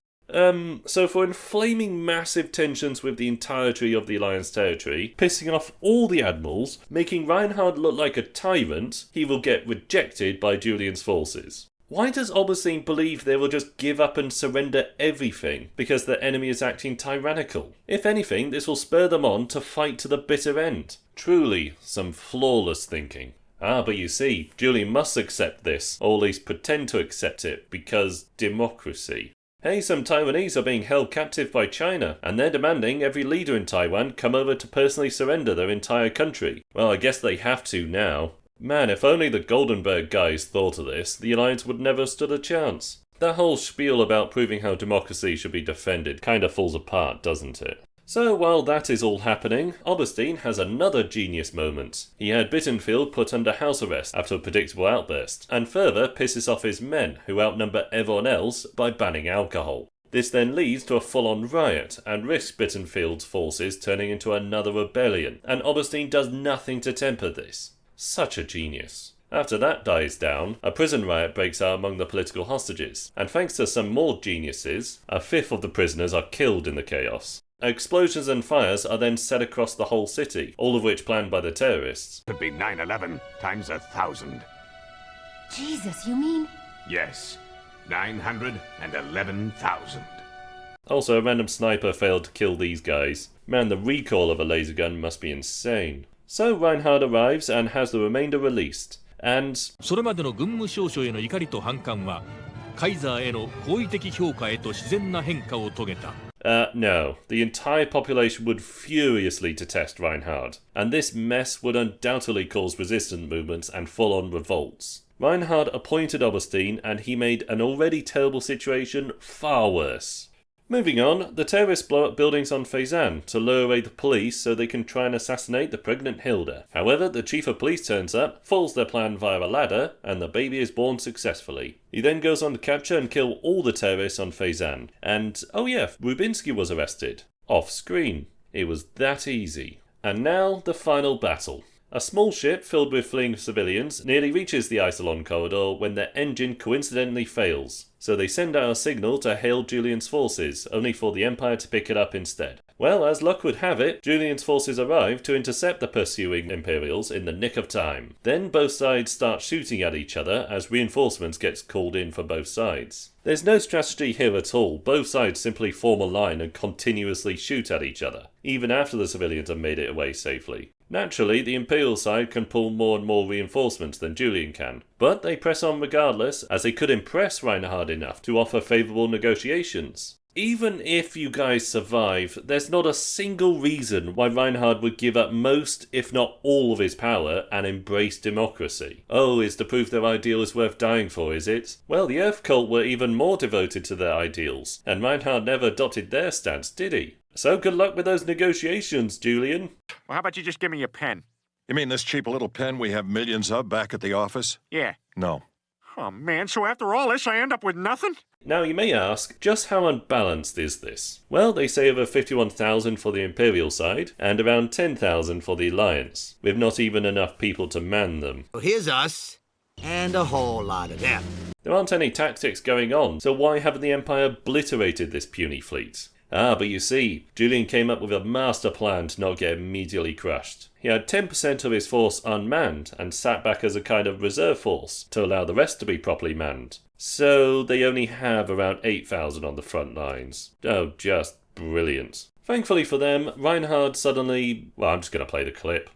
So for inflaming massive tensions with the entirety of the Alliance territory, pissing off all the admirals, making Reinhardt look like a tyrant, he will get rejected by Julian's forces. Why does Obersine believe they will just give up and surrender everything because their enemy is acting tyrannical? If anything, this will spur them on to fight to the bitter end. Truly, some flawless thinking. But you see, Julian must accept this, or at least pretend to accept it, because democracy. Hey, some Taiwanese are being held captive by China, and they're demanding every leader in Taiwan come over to personally surrender their entire country. Well, I guess they have to now. Man, if only the Goldenberg guys thought of this, the Alliance would never have stood a chance. That whole spiel about proving how democracy should be defended kinda falls apart, doesn't it? So while that is all happening, Oberstein has another genius moment. He had Bittenfield put under house arrest after a predictable outburst, and further pisses off his men, who outnumber everyone else, by banning alcohol. This then leads to a full-on riot, and risks Bittenfield's forces turning into another rebellion, and Oberstein does nothing to temper this. Such a genius. After that dies down, a prison riot breaks out among the political hostages, and thanks to some more geniuses, a fifth of the prisoners are killed in the chaos. Explosions and fires are then set across the whole city, all of which planned by the terrorists. Could be 9/11 times 1,000. Jesus, you mean? Yes, 911,000. Also, a random sniper failed to kill these guys. Man, the recoil of a laser gun must be insane. So Reinhardt arrives and has the remainder released, and... それまでの軍務少将への怒りと反感は、カイザーへの好意的評価へと自然な変化を遂げた。No. The entire population would furiously detest Reinhardt, and this mess would undoubtedly cause resistance movements and full-on revolts. Reinhardt appointed Oberstein, and he made an already terrible situation far worse. Moving on, the terrorists blow up buildings on Fezzan to lure away the police so they can try and assassinate the pregnant Hilda. However, the chief of police turns up, foils their plan via a ladder, and the baby is born successfully. He then goes on to capture and kill all the terrorists on Fezzan. And, oh yeah, Rubinsky was arrested. Off screen. It was that easy. And now, the final battle. A small ship filled with fleeing civilians nearly reaches the Isolon corridor when their engine coincidentally fails, so they send out a signal to hail Julian's forces, only for the Empire to pick it up instead. Well, as luck would have it, Julian's forces arrive to intercept the pursuing Imperials in the nick of time. Then both sides start shooting at each other as reinforcements get called in for both sides. There's no strategy here at all, both sides simply form a line and continuously shoot at each other, even after the civilians have made it away safely. Naturally, the Imperial side can pull more and more reinforcements than Julian can, but they press on regardless, as they could impress Reinhardt enough to offer favourable negotiations. Even if you guys survive, there's not a single reason why Reinhardt would give up most, if not all of his power and embrace democracy. Oh, is the proof their ideal is worth dying for, is it? Well, the Earth cult were even more devoted to their ideals, and Reinhardt never adopted their stance, did he? So good luck with those negotiations, Julian. Well, how about you just give me your pen? You mean this cheap little pen we have millions of back at the office? Yeah. No. Oh, man, so after all this, I end up with nothing? Now, you may ask, just how unbalanced is this? Well, they say over 51,000 for the Imperial side, and around 10,000 for the Alliance, with not even enough people to man them. Well, here's us. And a whole lot of them. There aren't any tactics going on, so why haven't the Empire obliterated this puny fleet? Ah, but you see, Julian came up with a master plan to not get immediately crushed. He had 10% of his force unmanned and sat back as a kind of reserve force to allow the rest to be properly manned. So they only have around 8,000 on the front lines. Oh, just brilliant. Thankfully for them, Reinhard suddenly... Well, I'm just going to play the clip.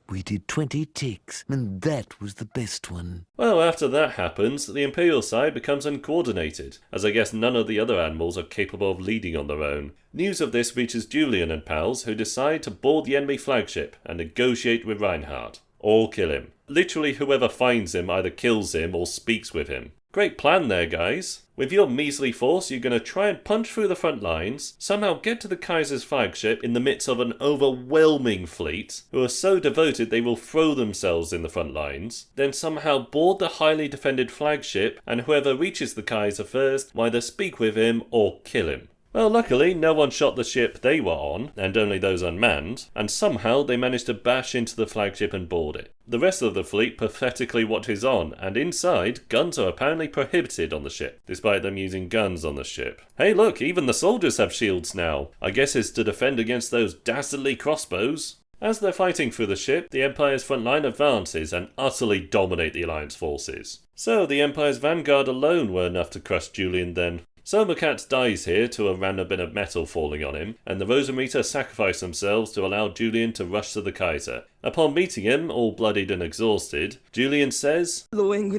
We did 20 ticks, and that was the best one. Well, after that happens, the Imperial side becomes uncoordinated, as I guess none of the other animals are capable of leading on their own. News of this reaches Julian and pals, who decide to board the enemy flagship and negotiate with Reinhard. Or kill him. Literally whoever finds him either kills him or speaks with him. Great plan there, guys. With your measly force, you're going to try and punch through the front lines, somehow get to the Kaiser's flagship in the midst of an overwhelming fleet, who are so devoted they will throw themselves in the front lines, then somehow board the highly defended flagship, and whoever reaches the Kaiser first will either speak with him or kill him. Well, luckily, no one shot the ship they were on, and only those unmanned, and somehow they managed to bash into the flagship and board it. The rest of the fleet pathetically watches on, and inside, guns are apparently prohibited on the ship, despite them using guns on the ship. Hey look, even the soldiers have shields now. I guess it's to defend against those dastardly crossbows. As they're fighting through the ship, the Empire's front line advances and utterly dominate the Alliance forces. So the Empire's vanguard alone were enough to crush Julian then. Somercat dies here to a random bit of metal falling on him, and the Rosenritter sacrifice themselves to allow Julian to rush to the Kaiser. Upon meeting him, all bloodied and exhausted, Julian says, and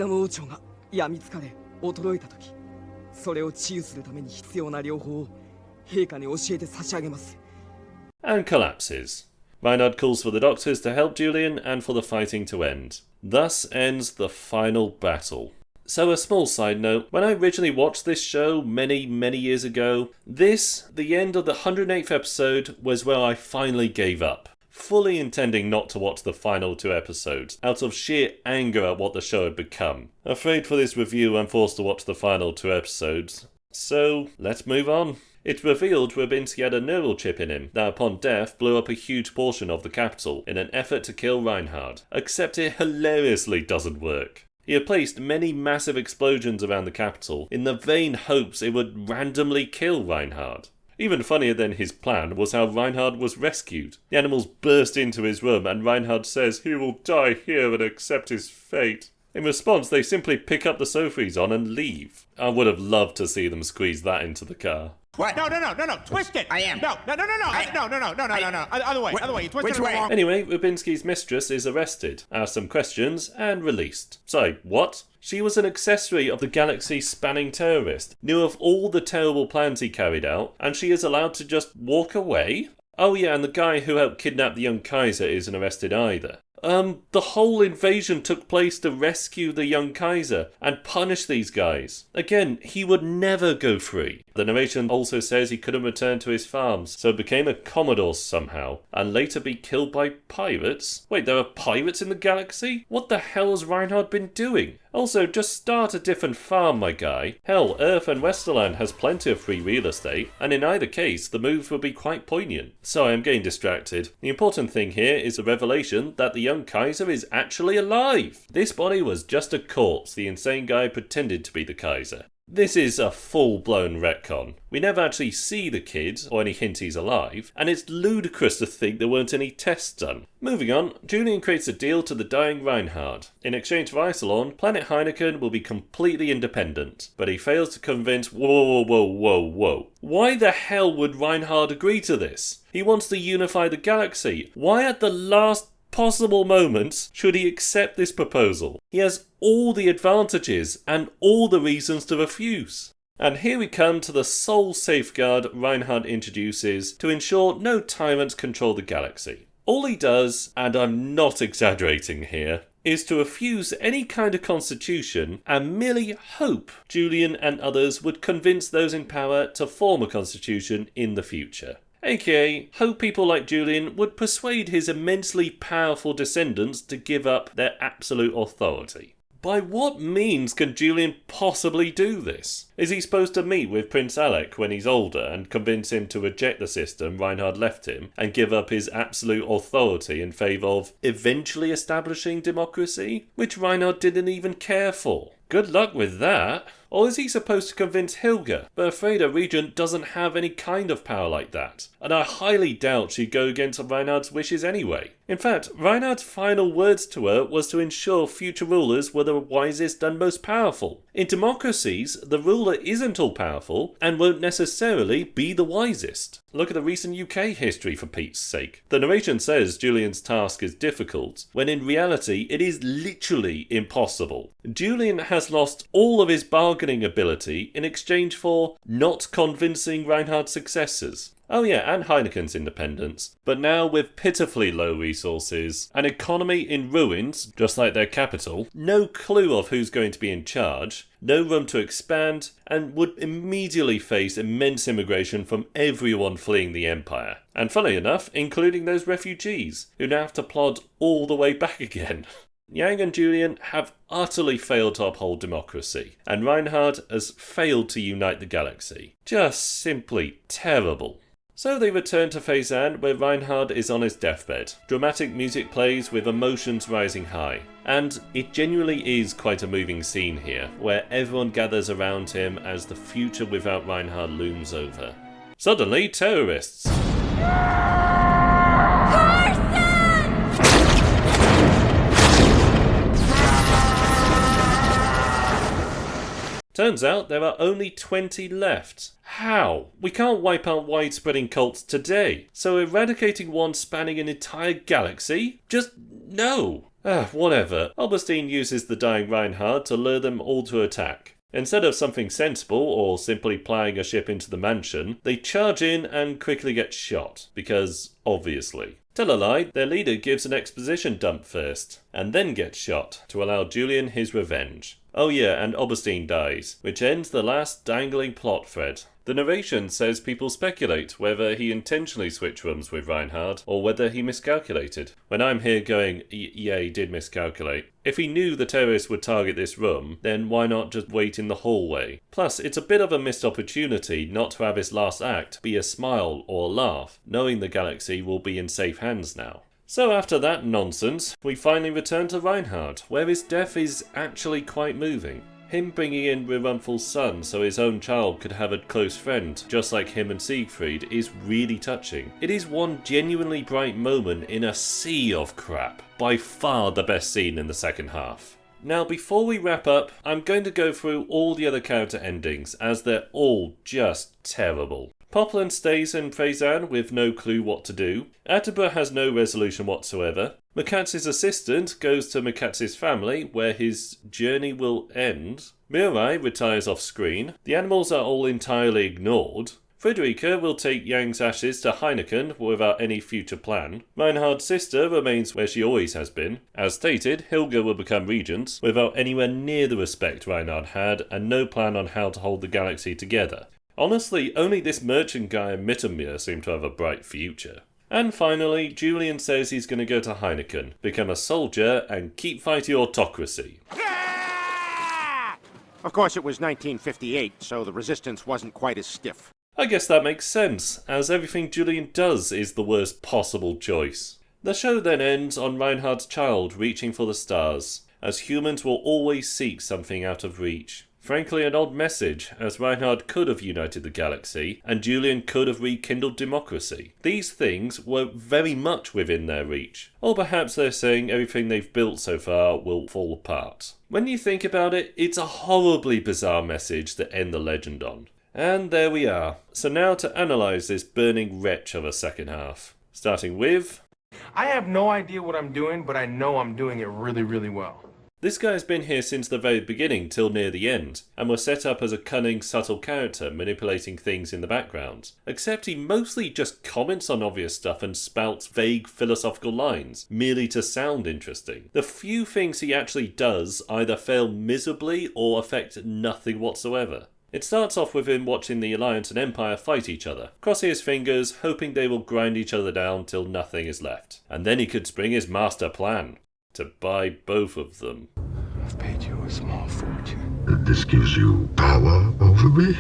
collapses. Reinhard calls for the doctors to help Julian and for the fighting to end. Thus ends the final battle. So a small side note, when I originally watched this show many years ago, the end of the 108th episode, was where I finally gave up. Fully intending not to watch the final 2 episodes, out of sheer anger at what the show had become. Afraid for this review I'm forced to watch the final 2 episodes. So, let's move on. It revealed Rubinsky had a neural chip in him that upon death blew up a huge portion of the capital in an effort to kill Reinhard, except it hilariously doesn't work. He had placed many massive explosions around the capital in the vain hopes it would randomly kill Reinhard. Even funnier than his plan was how Reinhard was rescued. The animals burst into his room and Reinhard says he will die here and accept his fate. In response, they simply pick up the sofa he's on and leave. I would have loved to see them squeeze that into the car. What? No, twist it! I am. No. Other way, you twist it wrong. Anyway, Rubinsky's mistress is arrested, asked some questions, and released. Sorry, what? She was an accessory of the galaxy-spanning terrorist, knew of all the terrible plans he carried out, and she is allowed to just walk away? Oh yeah, and the guy who helped kidnap the young Kaiser isn't arrested either. The whole invasion took place to rescue the young Kaiser and punish these guys. Again, he would never go free. The narration also says he couldn't return to his farms, so became a commodore somehow, and later be killed by pirates? Wait, there are pirates in the galaxy? What the hell has Reinhard been doing? Also, just start a different farm, my guy. Hell, Earth and Westerland has plenty of free real estate, and in either case, the moves would be quite poignant. Sorry, I'm getting distracted. The important thing here is the revelation that the young Kaiser is actually alive. This body was just a corpse the insane guy pretended to be the Kaiser. This is a full-blown retcon. We never actually see the kid, or any hint he's alive, and it's ludicrous to think there weren't any tests done. Moving on, Julian creates a deal to the dying Reinhard. In exchange for Isolon, Planet Heineken will be completely independent, but he fails to convince whoa. Why the hell would Reinhard agree to this? He wants to unify the galaxy. Why at the last possible moments should he accept this proposal? He has all the advantages and all the reasons to refuse. And here we come to the sole safeguard Reinhard introduces to ensure no tyrants control the galaxy. All he does, and I'm not exaggerating here, is to refuse any kind of constitution and merely hope Julian and others would convince those in power to form a constitution in the future. AKA, hope people like Julian would persuade his immensely powerful descendants to give up their absolute authority. By what means can Julian possibly do this? Is he supposed to meet with Prince Alec when he's older and convince him to reject the system Reinhard left him and give up his absolute authority in favour of eventually establishing democracy, which Reinhard didn't even care for? Good luck with that. Or is he supposed to convince Helga? But afraid a regent doesn't have any kind of power like that, and I highly doubt she'd go against Reinhard's wishes anyway. In fact, Reinhard's final words to her was to ensure future rulers were the wisest and most powerful. In democracies, the ruler isn't all powerful and won't necessarily be the wisest. Look at the recent UK history for Pete's sake. The narration says Julian's task is difficult, when in reality it is literally impossible. Julian has lost all of his bargaining ability in exchange for not convincing Reinhard's successors. Oh yeah, and Heineken's independence. But now with pitifully low resources, an economy in ruins, just like their capital, no clue of who's going to be in charge, no room to expand, and would immediately face immense immigration from everyone fleeing the Empire. And funnily enough, including those refugees, who now have to plod all the way back again. Yang and Julian have utterly failed to uphold democracy, and Reinhard has failed to unite the galaxy. Just simply terrible. So they return to Fezzan, where Reinhard is on his deathbed. Dramatic music plays with emotions rising high. And it genuinely is quite a moving scene here, where everyone gathers around him as the future without Reinhard looms over. Suddenly, terrorists. Turns out there are only 20 left. How? We can't wipe out wide-spreading cults today, so eradicating one spanning an entire galaxy? Just no. Whatever. Oberstein uses the dying Reinhard to lure them all to attack. Instead of something sensible or simply plying a ship into the mansion, they charge in and quickly get shot, because obviously. Tell a lie, their leader gives an exposition dump first, and then gets shot to allow Julian his revenge. Oh yeah, and Oberstein dies, which ends the last dangling plot thread. The narration says people speculate whether he intentionally switched rooms with Reinhard, or whether he miscalculated. When I'm here going, yeah, he did miscalculate. If he knew the terrorists would target this room, then why not just wait in the hallway? Plus, it's a bit of a missed opportunity not to have his last act be a smile or a laugh, knowing the galaxy will be in safe hands now. So after that nonsense, we finally return to Reinhard, where his death is actually quite moving. Him bringing in Rerunthal's son so his own child could have a close friend, just like him and Siegfried, is really touching. It is one genuinely bright moment in a sea of crap. By far the best scene in the second half. Now before we wrap up, I'm going to go through all the other character endings, as they're all just terrible. Poplan stays in Fezzan with no clue what to do. Attenborough has no resolution whatsoever. Makatz's assistant goes to Makatz's family, where his journey will end. Mirai retires off screen. The animals are all entirely ignored. Friederike will take Yang's ashes to Heineken without any future plan. Reinhard's sister remains where she always has been. As stated, Helga will become regent, without anywhere near the respect Reinhard had, and no plan on how to hold the galaxy together. Honestly, only this merchant guy and Mittermeier seem to have a bright future. And finally, Julian says he's going to go to Heineken, become a soldier, and keep fighting autocracy. Of course, it was 1958, so the resistance wasn't quite as stiff. I guess that makes sense, as everything Julian does is the worst possible choice. The show then ends on Reinhard's child reaching for the stars, as humans will always seek something out of reach. Frankly, an odd message, as Reinhard could have united the galaxy, and Julian could have rekindled democracy. These things were very much within their reach. Or perhaps they're saying everything they've built so far will fall apart. When you think about it, it's a horribly bizarre message to end the legend on. And there we are. So now to analyse this burning wretch of a second half. Starting with... I have no idea what I'm doing, but I know I'm doing it really, really well. This guy's been here since the very beginning till near the end, and was set up as a cunning, subtle character manipulating things in the background. Except he mostly just comments on obvious stuff and spouts vague philosophical lines, merely to sound interesting. The few things he actually does either fail miserably or affect nothing whatsoever. It starts off with him watching the Alliance and Empire fight each other, crossing his fingers, hoping they will grind each other down till nothing is left. And then he could spring his master plan. To buy both of them. I've paid you a small fortune. This gives you power over me?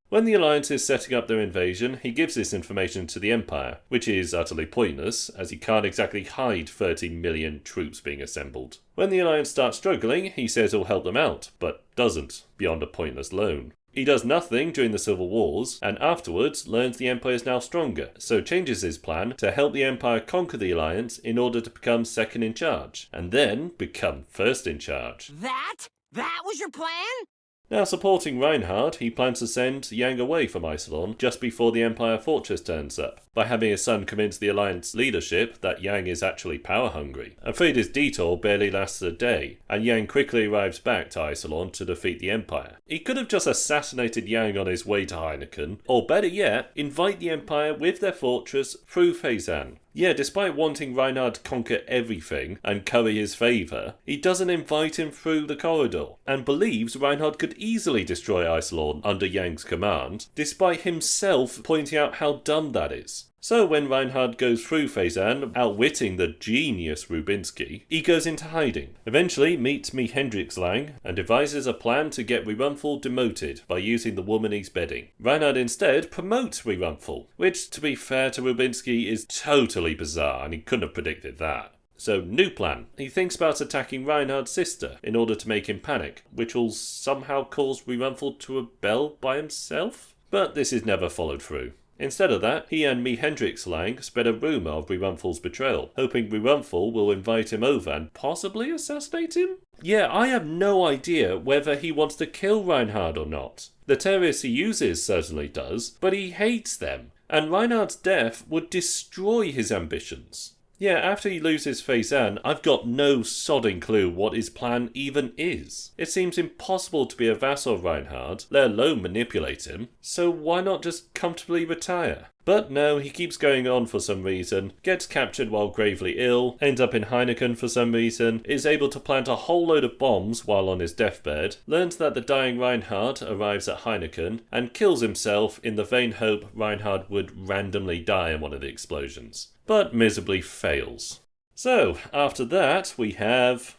When the Alliance is setting up their invasion, he gives this information to the Empire, which is utterly pointless, as he can't exactly hide 30 million troops being assembled. When the Alliance starts struggling, he says he'll help them out, but doesn't, beyond a pointless loan. He does nothing during the Civil Wars, and afterwards learns the Empire is now stronger, so changes his plan to help the Empire conquer the Alliance in order to become second in charge, and then become first in charge. That was your plan? Now, supporting Reinhard, he plans to send Yang away from Iserlohn just before the Empire fortress turns up, by having his son convince the Alliance leadership that Yang is actually power-hungry. Afraid his detour barely lasts a day, and Yang quickly arrives back to Iserlohn to defeat the Empire. He could have just assassinated Yang on his way to Heineken, or better yet, invite the Empire with their fortress through Fezzan. Yeah, despite wanting Reinhard to conquer everything and curry his favour, he doesn't invite him through the corridor, and believes Reinhard could easily destroy Iserlohn under Yang's command, despite himself pointing out how dumb that is. So when Reinhard goes through Fezzan, outwitting the genius Rubinsky, he goes into hiding, eventually meets Hendrikslang, and devises a plan to get Rerunthal demoted by using the woman he's bedding. Reinhard instead promotes Rerunthal, which, to be fair to Rubinsky, is totally bizarre, and he couldn't have predicted that. So, new plan. He thinks about attacking Reinhard's sister in order to make him panic, which will somehow cause Rerunthal to rebel by himself? But this is never followed through. Instead of that, he and Hendrikslang spread a rumour of Rerunthal's betrayal, hoping Rerunthal will invite him over and possibly assassinate him? Yeah, I have no idea whether he wants to kill Reinhard or not. The Terra-ists he uses certainly does, but he hates them, and Reinhard's death would destroy his ambitions. Yeah, after he loses Fezzan, I've got no sodding clue what his plan even is. It seems impossible to be a vassal of Reinhard, let alone manipulate him, so why not just comfortably retire? But no, he keeps going on for some reason, gets captured while gravely ill, ends up in Heineken for some reason, is able to plant a whole load of bombs while on his deathbed, learns that the dying Reinhard arrives at Heineken, and kills himself in the vain hope Reinhard would randomly die in one of the explosions. But miserably fails. So, after that, we have...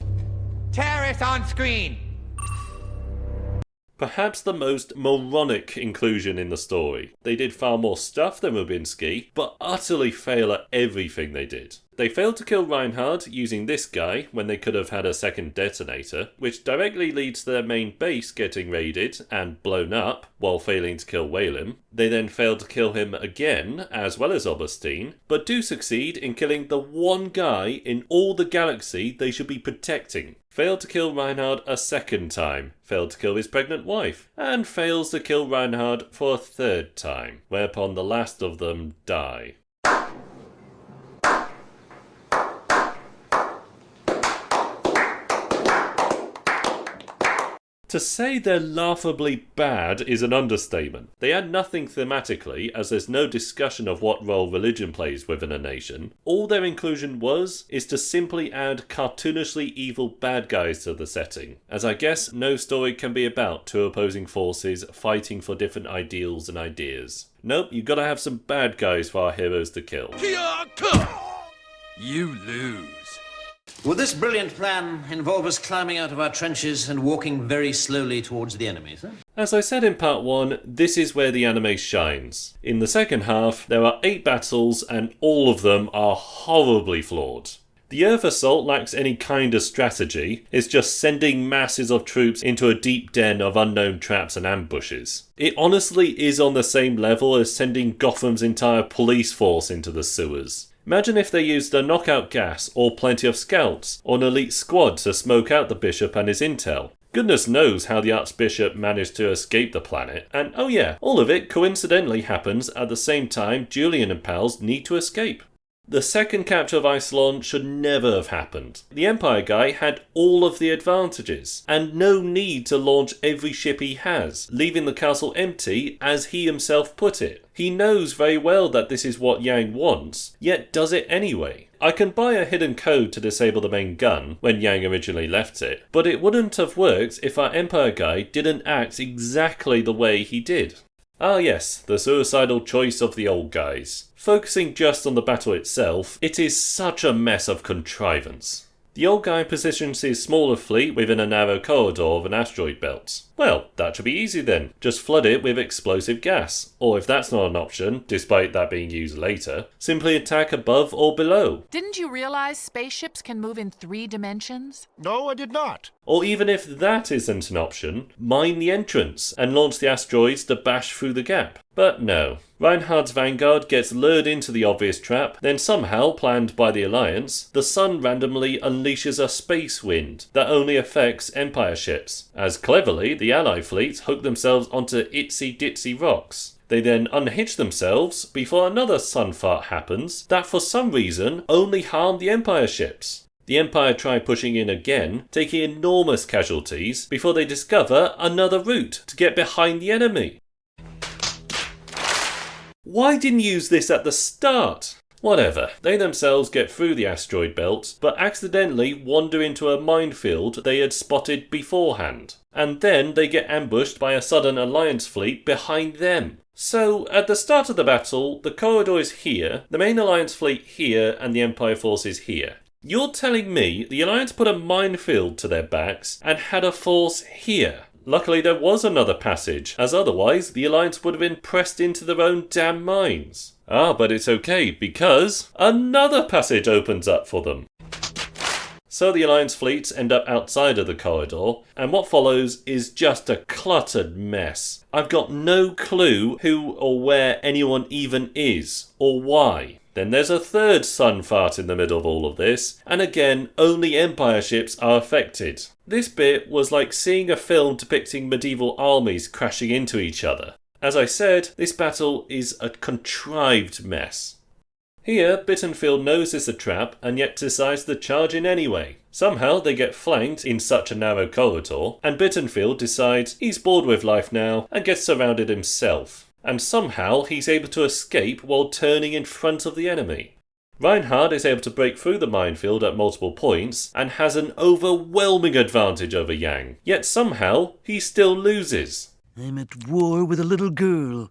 Terrorist on screen! Perhaps the most moronic inclusion in the story. They did far more stuff than Rubinsky, but utterly fail at everything they did. They failed to kill Reinhard using this guy when they could have had a second detonator, which directly leads to their main base getting raided and blown up while failing to kill Whalem. They then failed to kill him again, as well as Oberstein, but do succeed in killing the one guy in all the galaxy they should be protecting. Failed to kill Reinhard a second time, failed to kill his pregnant wife, and fails to kill Reinhard for a third time, whereupon the last of them die. To say they're laughably bad is an understatement. They add nothing thematically, as there's no discussion of what role religion plays within a nation. All their inclusion is to simply add cartoonishly evil bad guys to the setting, as I guess no story can be about two opposing forces fighting for different ideals and ideas. Nope, you've got to have some bad guys for our heroes to kill. You lose. Would this brilliant plan involve us climbing out of our trenches and walking very slowly towards the enemy, sir? As I said in part 1, this is where the anime shines. In the second half, there are 8 battles and all of them are horribly flawed. The Earth assault lacks any kind of strategy, it's just sending masses of troops into a deep den of unknown traps and ambushes. It honestly is on the same level as sending Gotham's entire police force into the sewers. Imagine if they used a knockout gas, or plenty of scouts, or an elite squad to smoke out the Bishop and his intel. Goodness knows how the Archbishop managed to escape the planet, and oh yeah, all of it coincidentally happens at the same time Julian and pals need to escape. The second capture of Iserlohn should never have happened. The Empire guy had all of the advantages, and no need to launch every ship he has, leaving the castle empty as he himself put it. He knows very well that this is what Yang wants, yet does it anyway. I can buy a hidden code to disable the main gun when Yang originally left it, but it wouldn't have worked if our Empire guy didn't act exactly the way he did. Ah yes, the suicidal choice of the old guys. Focusing just on the battle itself, it is such a mess of contrivance. The old guy positions his smaller fleet within a narrow corridor of an asteroid belt. Well, that should be easy then. Just flood it with explosive gas. Or if that's not an option, despite that being used later, simply attack above or below. Didn't you realize spaceships can move in 3 dimensions? No, I did not. Or even if that isn't an option, mine the entrance and launch the asteroids to bash through the gap. But no. Reinhardt's vanguard gets lured into the obvious trap, then somehow, planned by the Alliance, the sun randomly unleashes a space wind that only affects Empire ships, as cleverly the Ally fleets hook themselves onto itsy-ditsy rocks. They then unhitch themselves before another sun fart happens that for some reason only harm the Empire ships. The Empire try pushing in again, taking enormous casualties before they discover another route to get behind the enemy. Why didn't you use this at the start? Whatever, they themselves get through the asteroid belt, but accidentally wander into a minefield they had spotted beforehand. And then they get ambushed by a sudden Alliance fleet behind them. So, at the start of the battle, the corridor is here, the main Alliance fleet here, and the Empire forces here. You're telling me the Alliance put a minefield to their backs and had a force here? Luckily there was another passage, as otherwise the Alliance would have been pressed into their own damn mines. Ah, but it's okay, because another passage opens up for them. So the Alliance fleets end up outside of the corridor, and what follows is just a cluttered mess. I've got no clue who or where anyone even is, or why. Then there's a third sun fart in the middle of all of this, and again, only Empire ships are affected. This bit was like seeing a film depicting medieval armies crashing into each other. As I said, this battle is a contrived mess. Here, Bitten knows it's a trap and yet decides to charge in anyway. Somehow they get flanked in such a narrow corridor, and Bitten decides he's bored with life now and gets surrounded himself. And somehow he's able to escape while turning in front of the enemy. Reinhardt is able to break through the minefield at multiple points and has an overwhelming advantage over Yang, yet somehow he still loses. I'm at war with a little girl,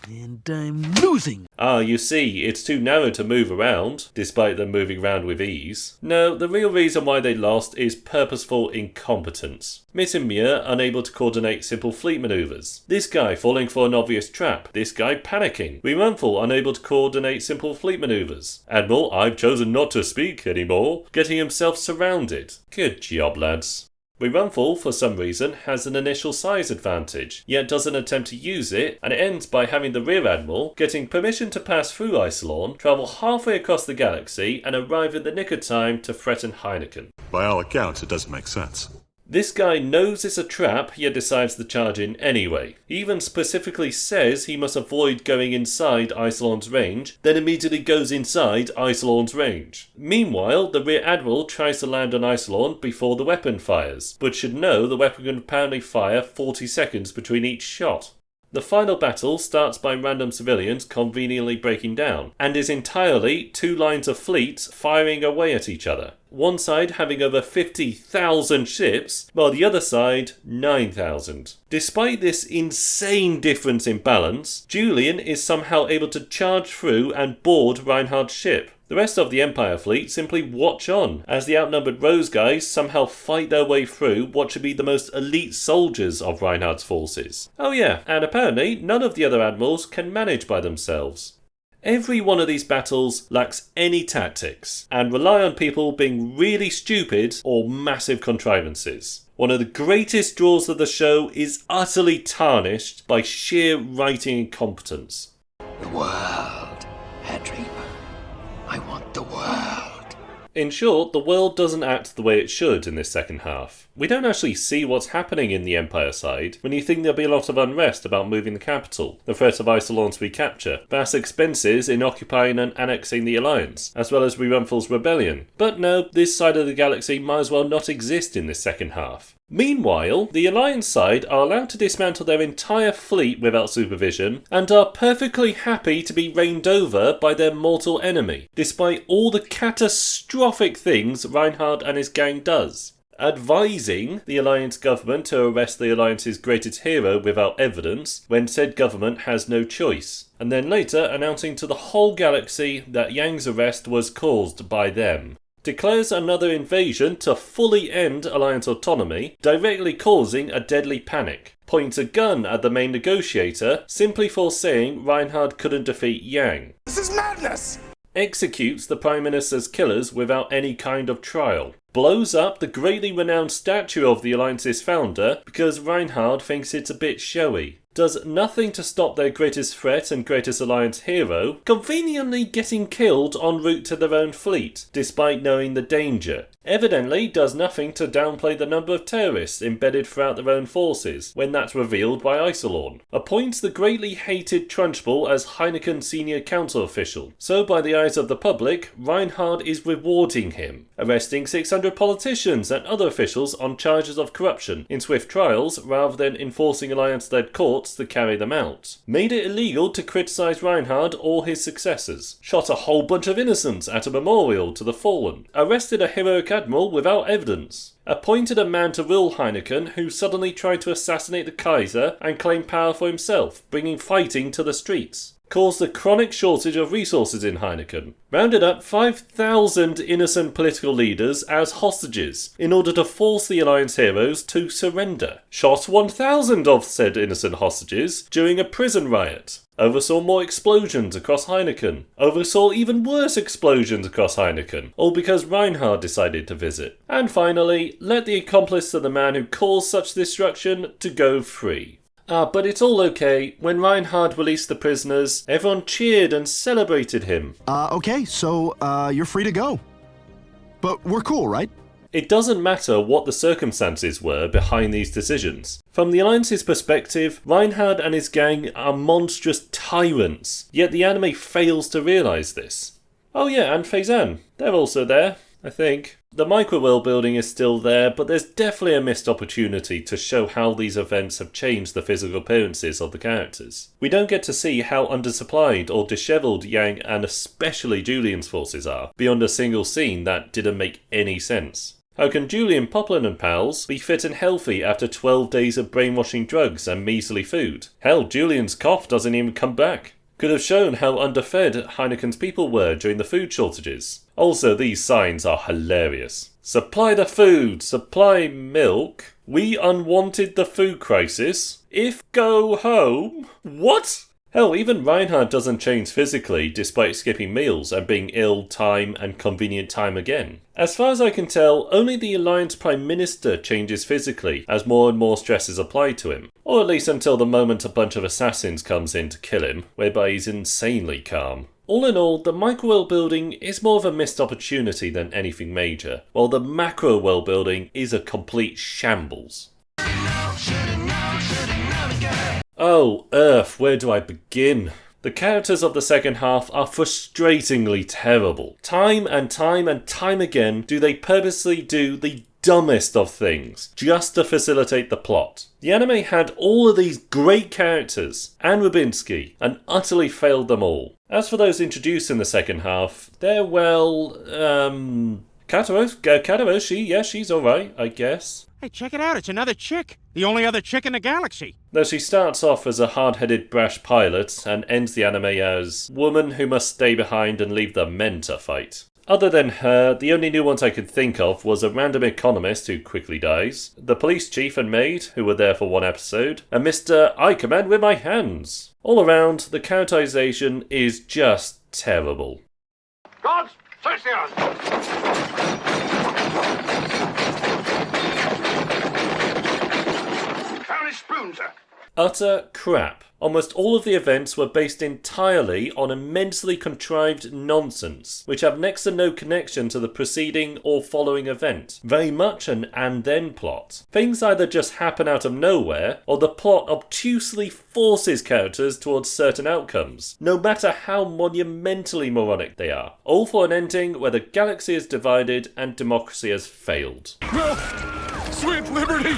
and I'm losing. Ah, you see, it's too narrow to move around, despite them moving around with ease. No, the real reason why they lost is purposeful incompetence. Mittenmere unable to coordinate simple fleet maneuvers. This guy falling for an obvious trap. This guy panicking. Rerunthal unable to coordinate simple fleet maneuvers. Admiral, I've chosen not to speak anymore, getting himself surrounded. Good job, lads. Rerunthal, for some reason, has an initial size advantage, yet doesn't attempt to use it, and it ends by having the Rear Admiral getting permission to pass through Isolon, travel halfway across the galaxy, and arrive in the nick of time to threaten Heineken. By all accounts, it doesn't make sense. This guy knows it's a trap, yet decides to charge in anyway. He even specifically says he must avoid going inside Isolon's range, then immediately goes inside Isolon's range. Meanwhile, the Rear Admiral tries to land on Isolon before the weapon fires, but should know the weapon can apparently fire 40 seconds between each shot. The final battle starts by random civilians conveniently breaking down, and is entirely 2 lines of fleets firing away at each other. One side having over 50,000 ships, while the other side 9,000. Despite this insane difference in balance, Julian is somehow able to charge through and board Reinhardt's ship. The rest of the Empire fleet simply watch on, as the outnumbered Rose guys somehow fight their way through what should be the most elite soldiers of Reinhardt's forces. Oh yeah, and apparently none of the other admirals can manage by themselves. Every one of these battles lacks any tactics, and rely on people being really stupid or massive contrivances. One of the greatest draws of the show is utterly tarnished by sheer writing incompetence. The world, Herr Dreamer. I want the world. In short, the world doesn't act the way it should in this second half. We don't actually see what's happening in the Empire side when you think there'll be a lot of unrest about moving the capital, the threat of Isolon's recapture, vast expenses in occupying and annexing the Alliance, as well as Rerunthal's rebellion. But no, this side of the galaxy might as well not exist in this second half. Meanwhile, the Alliance side are allowed to dismantle their entire fleet without supervision, and are perfectly happy to be reigned over by their mortal enemy, despite all the catastrophic things Reinhardt and his gang does. Advising the Alliance government to arrest the Alliance's greatest hero without evidence, when said government has no choice, and then later announcing to the whole galaxy that Yang's arrest was caused by them. declares another invasion to fully end Alliance autonomy, directly causing a deadly panic, points a gun at the main negotiator simply for saying Reinhard couldn't defeat Yang. This is madness! Executes the Prime Minister's killers without any kind of trial. Blows up the greatly renowned statue of the Alliance's founder because Reinhard thinks it's a bit showy. Does nothing to stop their greatest threat and greatest Alliance hero conveniently getting killed en route to their own fleet, despite knowing the danger. Evidently does nothing to downplay the number of terrorists embedded throughout their own forces, when that's revealed by Isolorn. Appoints the greatly hated Trunchbull as Heineken senior council official, so by the eyes of the public, Reinhard is rewarding him, arresting 600 politicians and other officials on charges of corruption in swift trials rather than enforcing Alliance-led courts to carry them out. Made it illegal to criticise Reinhard or his successors. Shot a whole bunch of innocents at a memorial to the fallen. Arrested a heroic admiral without evidence. Appointed a man to rule Heineken who suddenly tried to assassinate the Kaiser and claim power for himself, bringing fighting to the streets. Caused a chronic shortage of resources in Heineken. Rounded up 5,000 innocent political leaders as hostages in order to force the Alliance heroes to surrender. Shot 1,000 of said innocent hostages during a prison riot. Oversaw more explosions across Heineken. Oversaw even worse explosions across Heineken, all because Reinhard decided to visit. And finally, let the accomplice of the man who caused such destruction to go free. But it's all okay. When Reinhard released the prisoners, everyone cheered and celebrated him. Okay, so you're free to go. But we're cool, right? It doesn't matter what the circumstances were behind these decisions. From the Alliance's perspective, Reinhard and his gang are monstrous tyrants, yet the anime fails to realise this. Oh yeah, and Faizan. They're also there, I think. The micro-world building is still there, but there's definitely a missed opportunity to show how these events have changed the physical appearances of the characters. We don't get to see how undersupplied or dishevelled Yang and especially Julian's forces are, beyond a single scene that didn't make any sense. How can Julian, Poplin and pals be fit and healthy after 12 days of brainwashing drugs and measly food? Hell, Julian's cough doesn't even come back. Could have shown how underfed Heineken's people were during the food shortages. Also, these signs are hilarious. Supply the food, supply milk. We unwanted the food crisis. If go home. What? Hell, even Reinhard doesn't change physically despite skipping meals and being ill time and convenient time again. As far as I can tell, only the Alliance Prime Minister changes physically as more and more stress is applied to him. Or at least until the moment a bunch of assassins comes in to kill him, whereby he's insanely calm. All in all, the micro-world building is more of a missed opportunity than anything major, while the macro-world building is a complete shambles. Oh, Earth, where do I begin? The characters of the second half are frustratingly terrible. Time and time and time again do they purposely do the dumbest of things, just to facilitate the plot. The anime had all of these great characters, and Rubinsky, and utterly failed them all. As for those introduced in the second half, they're Kataro, she's alright, I guess. Hey, check it out, it's another chick. The only other chick in the galaxy. Though she starts off as a hard-headed brash pilot and ends the anime as woman who must stay behind and leave the men to fight. Other than her, the only new ones I could think of was a random economist who quickly dies, the police chief and maid, who were there for one episode, and Mr. I command with my hands. All around, the characterization is just terrible. Guards, search the earth! Spoon, sir. Utter crap. Almost all of the events were based entirely on immensely contrived nonsense, which have next to no connection to the preceding or following event. Very much an and then plot. Things either just happen out of nowhere, or the plot obtusely forces characters towards certain outcomes, no matter how monumentally moronic they are. All for an ending where the galaxy is divided and democracy has failed. No! Sweet liberty!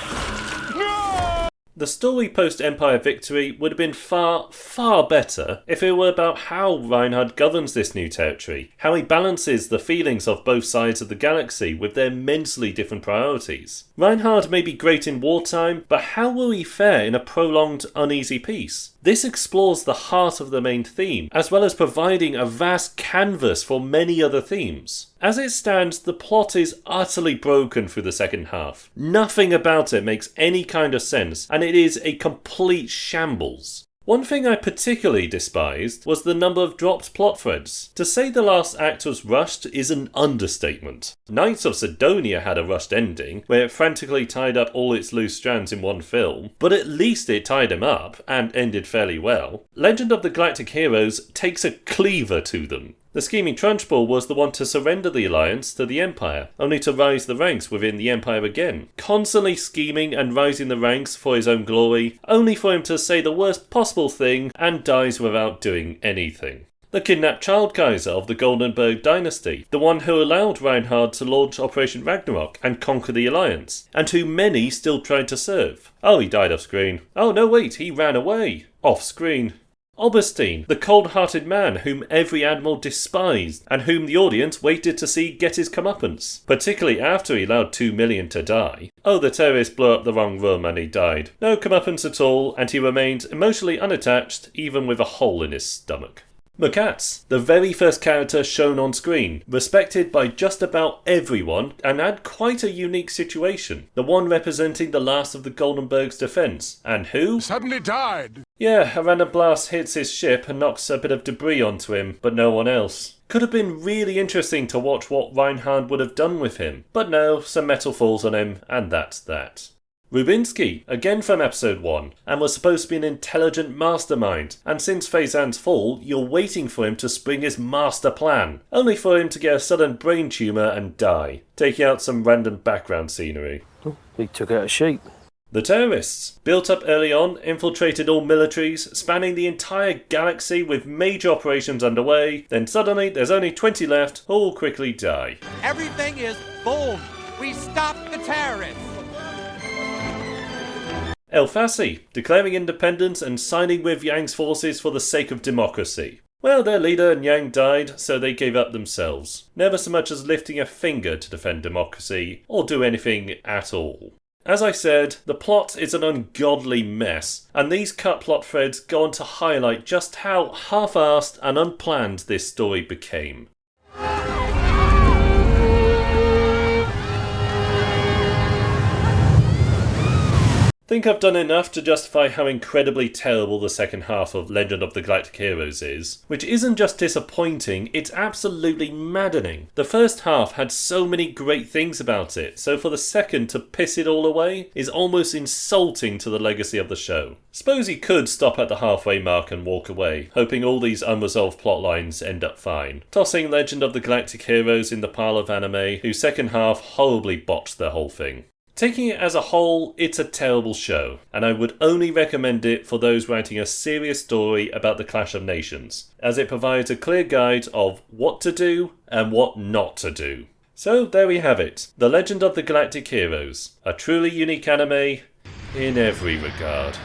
No! The story post-Empire victory would have been far, far better if it were about how Reinhard governs this new territory, how he balances the feelings of both sides of the galaxy with their immensely different priorities. Reinhard may be great in wartime, but how will he fare in a prolonged, uneasy peace? This explores the heart of the main theme, as well as providing a vast canvas for many other themes. As it stands, the plot is utterly broken through the second half. Nothing about it makes any kind of sense, and it is a complete shambles. One thing I particularly despised was the number of dropped plot threads. To say the last act was rushed is an understatement. Knights of Sidonia had a rushed ending, where it frantically tied up all its loose strands in one film, but at least it tied them up, and ended fairly well. Legend of the Galactic Heroes takes a cleaver to them. The scheming Trunchbull was the one to surrender the Alliance to the Empire, only to rise the ranks within the Empire again. Constantly scheming and rising the ranks for his own glory, only for him to say the worst possible thing and dies without doing anything. The kidnapped child Kaiser of the Goldenberg dynasty, the one who allowed Reinhard to launch Operation Ragnarok and conquer the Alliance, and who many still tried to serve. Oh, he died off screen. Oh no, wait, he ran away. Off screen. Oberstein, the cold-hearted man whom every admiral despised, and whom the audience waited to see get his comeuppance, particularly after he allowed 2 million to die. Oh, the terrorists blew up the wrong room and he died. No comeuppance at all, and he remained emotionally unattached, even with a hole in his stomach. McCats, the very first character shown on screen, respected by just about everyone and had quite a unique situation. The one representing the last of the Goldenberg's defence, and who? Suddenly died. Yeah, a random blast hits his ship and knocks a bit of debris onto him, but no one else. Could have been really interesting to watch what Reinhard would have done with him, but no, some metal falls on him, and that's that. Rubinsky, again from episode 1, and was supposed to be an intelligent mastermind, and since Faizan's fall, you're waiting for him to spring his master plan, only for him to get a sudden brain tumour and die, taking out some random background scenery. Oh, he took out a sheep. The Terra-ists, built up early on, infiltrated all militaries, spanning the entire galaxy with major operations underway, then suddenly there's only 20 left, who will quickly die. Everything is boom. We stopped the terrorists. Elfasi, declaring independence and signing with Yang's forces for the sake of democracy. Well, their leader Yang died, so they gave up themselves, never so much as lifting a finger to defend democracy, or do anything at all. As I said, the plot is an ungodly mess, and these cut plot threads go on to highlight just how half-assed and unplanned this story became. Think I've done enough to justify how incredibly terrible the second half of Legend of the Galactic Heroes is, which isn't just disappointing, it's absolutely maddening. The first half had so many great things about it, so for the second to piss it all away is almost insulting to the legacy of the show. Suppose he could stop at the halfway mark and walk away, hoping all these unresolved plotlines end up fine, tossing Legend of the Galactic Heroes in the pile of anime whose second half horribly botched the whole thing. Taking it as a whole, it's a terrible show, and I would only recommend it for those writing a serious story about the Clash of Nations, as it provides a clear guide of what to do and what not to do. So there we have it, The Legend of the Galactic Heroes, a truly unique anime in every regard.